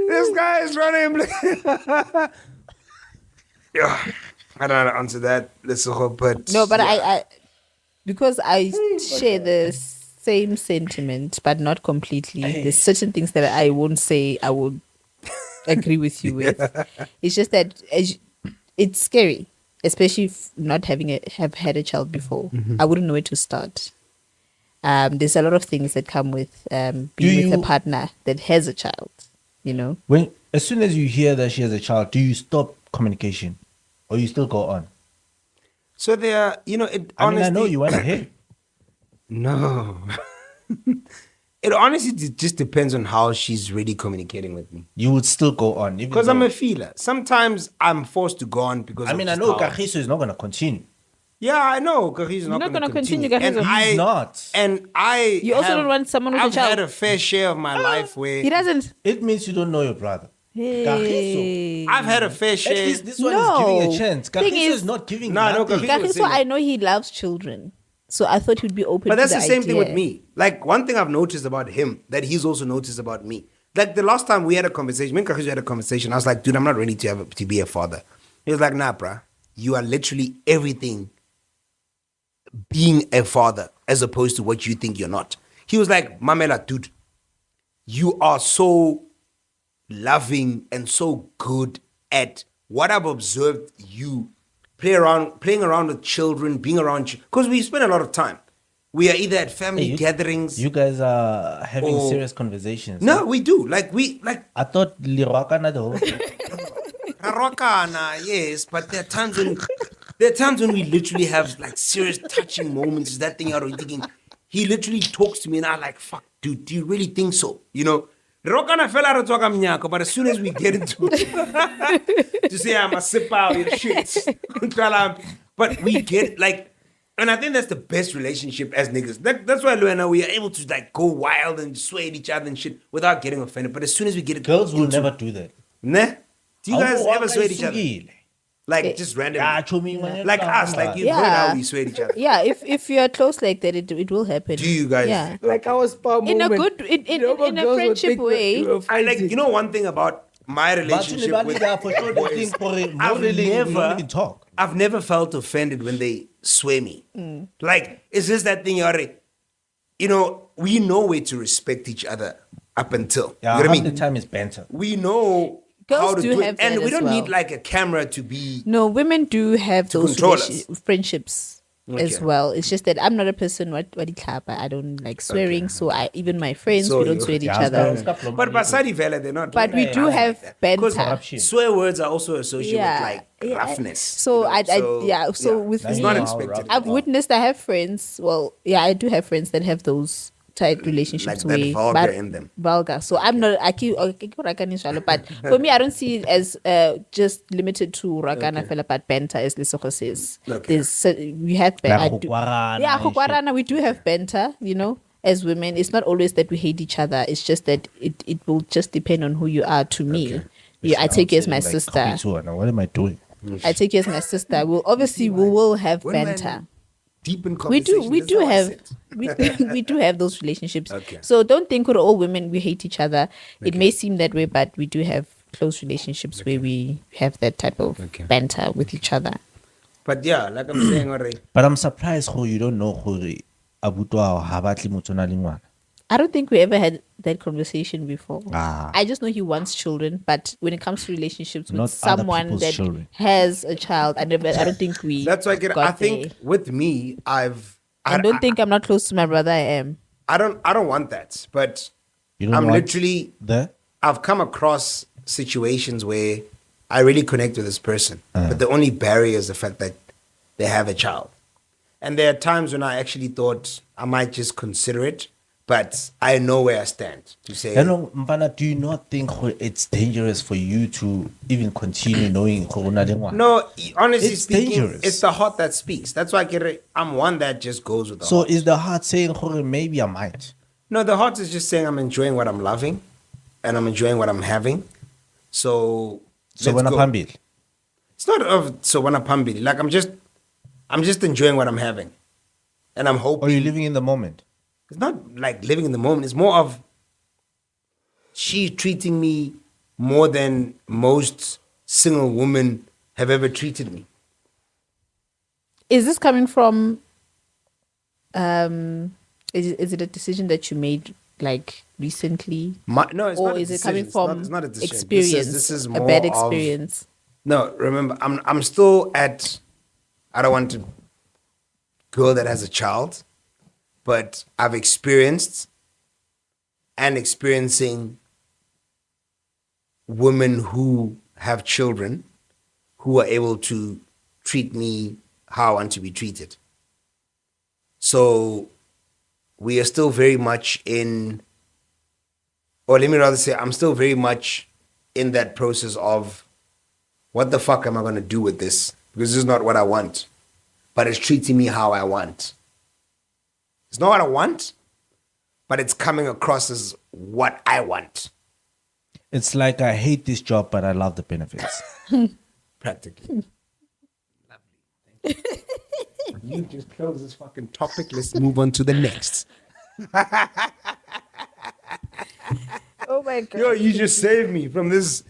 Speaker 1: This guy is running. Yeah, I don't know how to answer that. Let's hope, but
Speaker 4: no, but I because I share the same sentiment, but not completely. There's certain things that I won't say I would agree with you with. It's just that it's scary. Especially if not have had a child before. I wouldn't know where to start. There's a lot of things that come with being with a partner that has a child, you know.
Speaker 3: As soon as you hear that she has a child, do you stop communication? Or you still go on?
Speaker 1: So there are, you know,
Speaker 3: I know you went ahead.
Speaker 1: No. It honestly just depends on how she's really communicating with me.
Speaker 3: You would still go on.
Speaker 1: Because I'm a feeler. Sometimes I'm forced to go on because
Speaker 3: I know Kagiso is not going to continue.
Speaker 1: Yeah, I know Kagiso is not going to continue.
Speaker 4: And
Speaker 3: he's not.
Speaker 1: And
Speaker 4: you also don't want someone with a child.
Speaker 1: I've had a fair share of my life where...
Speaker 4: He doesn't.
Speaker 3: It means you don't know your brother.
Speaker 4: Hey.
Speaker 1: I've had a fair share.
Speaker 3: At least this one is giving a chance. Kagiso is not giving nothing.
Speaker 4: Kagiso, I know he loves children. So I thought he'd be open to the idea.
Speaker 1: But that's the same thing with me. Like, one thing I've noticed about him that he's also noticed about me. Like, the last time we had a conversation, me and Kagiso had a conversation, I was like, dude, I'm not ready to be a father. He was like, nah, bruh. You are literally everything being a father as opposed to what you think you're not. He was like, Mamela, dude, you are so loving and so good at what I've observed you playing around with children, being around you. Because we spend a lot of time. We are either at family gatherings.
Speaker 3: You guys are having serious conversations.
Speaker 1: No, we do. I
Speaker 3: thought Lirakana the whole
Speaker 1: Rakana, yes, but there are times when we literally have like serious touching moments. That thing you're thinking, he literally talks to me and I'm like, fuck, dude, do you really think so? You know? Rokana fell out of Mnyako, but as soon as we get into it, to say I'm a sip out your shit. But we get like, and I think that's the best relationship as niggas. That's why Lou and I, we are able to like go wild and swear at each other and shit without getting offended. But as soon as we get it,
Speaker 3: girls will never do that.
Speaker 1: Nah? Do you guys ever swear at each other? Like just randomly? Like us, like you heard how we swear at each other.
Speaker 4: Yeah, if you are close like that, it will happen.
Speaker 1: Do you guys?
Speaker 4: Yeah.
Speaker 2: Like our spa moment.
Speaker 4: In a good, in a friendship way.
Speaker 1: You know one thing about my relationship with boys, I've never felt offended when they swear me. Like, it's just that thing, you know, we know where to respect each other up until.
Speaker 3: Yeah,
Speaker 1: you know what I mean?
Speaker 3: The time is banter.
Speaker 1: We know
Speaker 4: Girls
Speaker 1: how to
Speaker 4: do
Speaker 1: do
Speaker 4: have
Speaker 1: it. And
Speaker 4: that
Speaker 1: we
Speaker 4: as
Speaker 1: don't
Speaker 4: well.
Speaker 1: need like a camera to be...
Speaker 4: No, women do have those friendships as
Speaker 1: Okay.
Speaker 4: well. It's just that I'm not a person I don't like swearing, so even my friends, we don't swear at each other.
Speaker 1: But Basadi Vela, they're not.
Speaker 4: But we do have banter.
Speaker 1: Because swear words are also associated with like roughness.
Speaker 4: So with
Speaker 1: it's
Speaker 4: me,
Speaker 1: not expected.
Speaker 4: I've witnessed. I have friends. Well, yeah, I do have friends that have those tight relationships
Speaker 1: like that vulgar in them.
Speaker 4: Vulgar. So I'm not. But for me, I don't see it as just limited to Ragana fella, but banter, as Lesotho says.
Speaker 1: Okay.
Speaker 4: We have banter.
Speaker 3: Khukwarana,
Speaker 4: We do have banter. You know, as women, it's not always that we hate each other. It's just that it will just depend on who you are. To me, yeah, I take you as my sister.
Speaker 3: What am I doing?
Speaker 4: I take you as my sister. We will have banter.
Speaker 1: Deep in
Speaker 4: We
Speaker 1: conversation.
Speaker 4: do have we do have those relationships.
Speaker 1: Okay.
Speaker 4: So don't think we're all women we hate each other. It may seem that way, but we do have close relationships where we have that type of banter with each other.
Speaker 1: But yeah, like I'm saying already.
Speaker 3: But I'm surprised how you don't know how Abutwa ha batli motho o na le ngwana.
Speaker 4: I don't think we ever had that conversation before.
Speaker 3: Ah.
Speaker 4: I just know he wants children, but when it comes to relationships with
Speaker 3: Not other
Speaker 4: someone
Speaker 3: people's
Speaker 4: that
Speaker 3: children.
Speaker 4: has a child, I don't think we.
Speaker 1: That's why I
Speaker 4: got
Speaker 1: think
Speaker 4: there.
Speaker 1: with me, I
Speaker 4: don't think I'm not close to my brother. I am.
Speaker 1: I don't want that. But
Speaker 3: You don't
Speaker 1: I'm
Speaker 3: want
Speaker 1: literally
Speaker 3: the
Speaker 1: I've come across situations where I really connect with this person, but the only barrier is the fact that they have a child. And there are times when I actually thought I might just consider it, but I know where I stand to say.
Speaker 3: Mpana, do you not think it's dangerous for you to even continue knowing how o na le ngwana?
Speaker 1: No, honestly
Speaker 3: It's
Speaker 1: speaking,
Speaker 3: dangerous.
Speaker 1: it's the heart that speaks. That's why I'm one that just goes with the
Speaker 3: So
Speaker 1: heart.
Speaker 3: is the heart saying, "Jorge, maybe I might"?
Speaker 1: No, the heart is just saying I'm enjoying what I'm loving, and I'm enjoying what I'm having. So let's
Speaker 3: wena
Speaker 1: go.
Speaker 3: phambili.
Speaker 1: It's not of so when I'm like I'm just enjoying what I'm having, and I'm hoping.
Speaker 3: Or you living in the moment?
Speaker 1: It's not like living in the moment. It's more of she treating me more than most single women have ever treated me.
Speaker 4: Is this coming from? Is it a decision that you made like recently,
Speaker 1: No, it's
Speaker 4: or
Speaker 1: not.
Speaker 4: is
Speaker 1: A
Speaker 4: it coming
Speaker 1: decision.
Speaker 4: from
Speaker 1: It's not a decision.
Speaker 4: experience?
Speaker 1: This is
Speaker 4: a
Speaker 1: more
Speaker 4: bad
Speaker 1: of-
Speaker 4: experience.
Speaker 1: No, remember, I'm still at. I don't want to. Girl that has a child, but I've experienced and experiencing women who have children who are able to treat me how I want to be treated. So we are still very much in, or let me rather say, I'm still very much in that process of what the fuck am I going to do with this? Because this is not what I want, but it's treating me how I want. It's not what I want, but it's coming across as what I want.
Speaker 3: It's like I hate this job, but I love the benefits.
Speaker 1: Practically. Lovely. Thank you. You just close this fucking topic. Let's move on to the next.
Speaker 4: Oh my god!
Speaker 1: Yo, you just saved me from this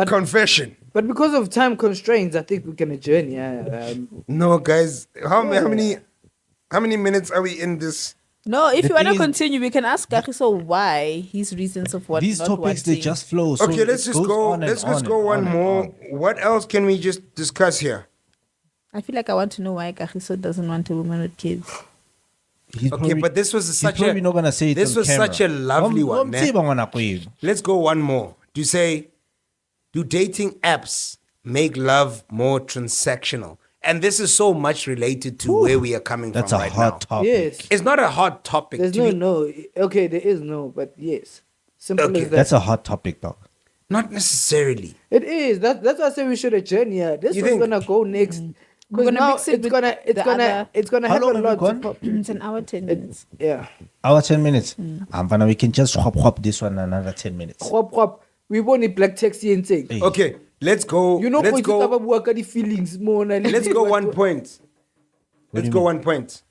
Speaker 1: confession.
Speaker 2: But because of time constraints, I think we can adjourn. Yeah.
Speaker 1: No, guys. How many minutes are we in this?
Speaker 4: No, if
Speaker 3: The
Speaker 4: you want to
Speaker 3: thing is-
Speaker 4: continue, we can ask Kagiso why his reasons of what
Speaker 3: These
Speaker 4: not
Speaker 3: topics, they
Speaker 4: wanting.
Speaker 3: just flow. So
Speaker 1: Okay, let's
Speaker 3: it
Speaker 1: just
Speaker 3: goes
Speaker 1: go.
Speaker 3: on and
Speaker 1: Let's just
Speaker 3: on
Speaker 1: go
Speaker 3: and
Speaker 1: one
Speaker 3: on and
Speaker 1: more.
Speaker 3: on.
Speaker 1: What else can we just discuss here?
Speaker 4: I feel like I want to know why Kagiso doesn't want a woman with kids.
Speaker 3: He's
Speaker 1: Okay,
Speaker 3: probably-
Speaker 1: but this was
Speaker 3: he's
Speaker 1: such
Speaker 3: probably
Speaker 1: a.
Speaker 3: not gonna say it
Speaker 1: This
Speaker 3: on
Speaker 1: was
Speaker 3: camera.
Speaker 1: such a lovely one.
Speaker 3: Don't say bangwana kwenu.
Speaker 1: Let's go one more. Do dating apps make love more transactional? And this is so much related to where we are coming
Speaker 3: That's
Speaker 1: from
Speaker 3: a
Speaker 1: right
Speaker 3: hot
Speaker 1: now.
Speaker 3: topic.
Speaker 2: Yes.
Speaker 1: It's not a hot topic.
Speaker 2: There's
Speaker 1: to
Speaker 2: no
Speaker 1: be-
Speaker 2: no. Okay, there is no, but yes. Simple
Speaker 1: Okay,
Speaker 2: as that.
Speaker 3: That's a hot topic, dog.
Speaker 1: Not necessarily.
Speaker 2: It is. That's why I say we should adjourn here. This
Speaker 1: You
Speaker 2: was
Speaker 1: think?
Speaker 2: gonna go next.
Speaker 4: We're
Speaker 2: Because
Speaker 4: gonna
Speaker 2: now
Speaker 4: mix it
Speaker 2: it's
Speaker 4: with
Speaker 2: gonna
Speaker 4: the
Speaker 2: it's gonna
Speaker 3: How
Speaker 2: have a
Speaker 3: long have we
Speaker 2: lot to
Speaker 3: gone?
Speaker 2: pop.
Speaker 4: It's an hour, 10 minutes.
Speaker 2: Yeah.
Speaker 3: Our 10 minutes. But we can just hop this one another 10 minutes.
Speaker 2: Hop hop. We want a black taxi and take.
Speaker 3: Hey.
Speaker 1: Okay, let's go.
Speaker 2: You know,
Speaker 1: let's go.
Speaker 2: the feelings more.
Speaker 1: Let's go one point.
Speaker 3: What do
Speaker 1: Let's
Speaker 3: you
Speaker 1: go
Speaker 3: mean?
Speaker 1: one point.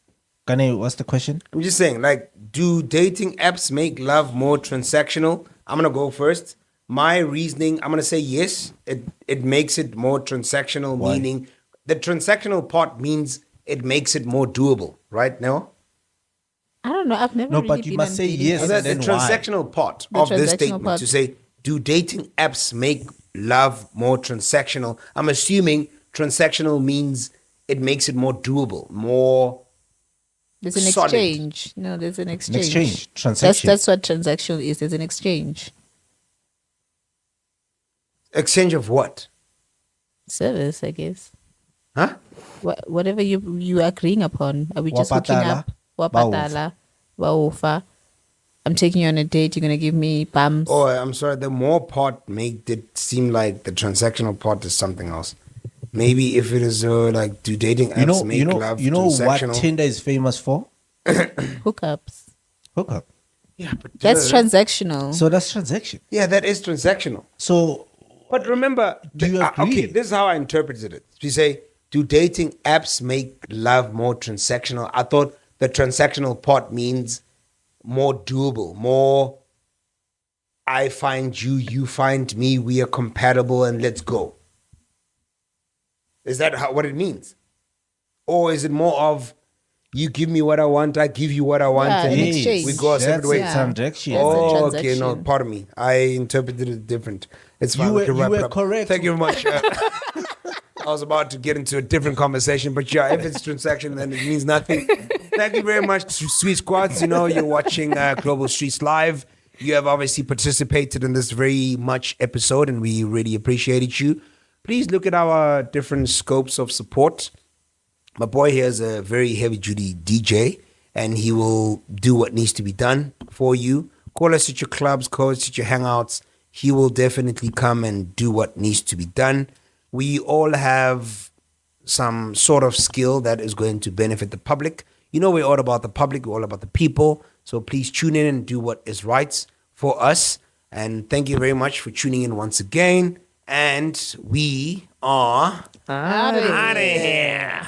Speaker 3: Kane, what's the question?
Speaker 1: I'm just saying, like, do dating apps make love more transactional? I'm gonna go first. My reasoning, I'm gonna say yes. It makes it more transactional,
Speaker 3: Why?
Speaker 1: meaning the transactional part means it makes it more doable, right? No?
Speaker 4: I don't know. I've never
Speaker 3: No,
Speaker 4: really
Speaker 3: but you
Speaker 4: been
Speaker 3: must
Speaker 4: on
Speaker 3: say
Speaker 4: dating
Speaker 3: yes.
Speaker 4: apps.
Speaker 1: That's the
Speaker 3: then why?
Speaker 1: transactional part
Speaker 4: The
Speaker 1: of this
Speaker 4: transactional
Speaker 1: statement.
Speaker 4: part.
Speaker 1: To say, do dating apps make love more transactional? I'm assuming transactional means it makes it more doable, more.
Speaker 4: There's an
Speaker 1: solid.
Speaker 4: exchange. No, there's an exchange.
Speaker 3: exchange, transaction.
Speaker 4: That's what transactional is. There's an exchange.
Speaker 1: Exchange of what?
Speaker 4: Service, I guess.
Speaker 1: Huh?
Speaker 4: Whatever you are agreeing upon. Are we just hooking
Speaker 3: Wapatala,
Speaker 4: up? Wapatala, waofa. I'm taking you on a date. You're gonna give me bums.
Speaker 1: Oh, I'm sorry. The more part made it seem like the transactional part is something else. Maybe if it is like, do dating apps make love
Speaker 3: you know what
Speaker 1: transactional?
Speaker 3: Tinder is famous for?
Speaker 4: Hookups.
Speaker 3: Hookup.
Speaker 1: Yeah, but
Speaker 4: That's transactional.
Speaker 3: So that's transaction.
Speaker 1: yeah, that is transactional.
Speaker 3: So
Speaker 1: But remember,
Speaker 3: Do you
Speaker 1: okay,
Speaker 3: agree?
Speaker 1: this is how I interpreted it. We say, do dating apps make love more transactional? I thought the transactional part means more doable, more I find you, you find me, we are compatible, and let's go. Is that what it means? Or is it more of you give me what I want, I give you what I want,
Speaker 4: Yeah,
Speaker 1: and
Speaker 4: in exchange.
Speaker 1: we go our separate ways?
Speaker 3: Transaction.
Speaker 4: That's a
Speaker 1: Oh, okay,
Speaker 4: transaction.
Speaker 1: no, pardon me. I interpreted it different. It's fine.
Speaker 3: You
Speaker 1: we can
Speaker 3: were
Speaker 1: wrap it up.
Speaker 3: correct.
Speaker 1: Thank you very much. I was about to get into a different conversation, but yeah, if it's transaction, then it means nothing. Thank you very much to Sweet Squads. You know, you're watching Global Streetz Live. You have obviously participated in this very much episode, and we really appreciated you. Please look at our different scopes of support. My boy here is a very heavy-duty DJ, and he will do what needs to be done for you. Call us at your clubs, call us at your hangouts. He will definitely come and do what needs to be done. We all have some sort of skill that is going to benefit the public. You know, we're all about the public, we're all about the people. So please tune in and do what is right for us. And thank you very much for tuning in once again. And we are
Speaker 4: Outta
Speaker 1: out of here.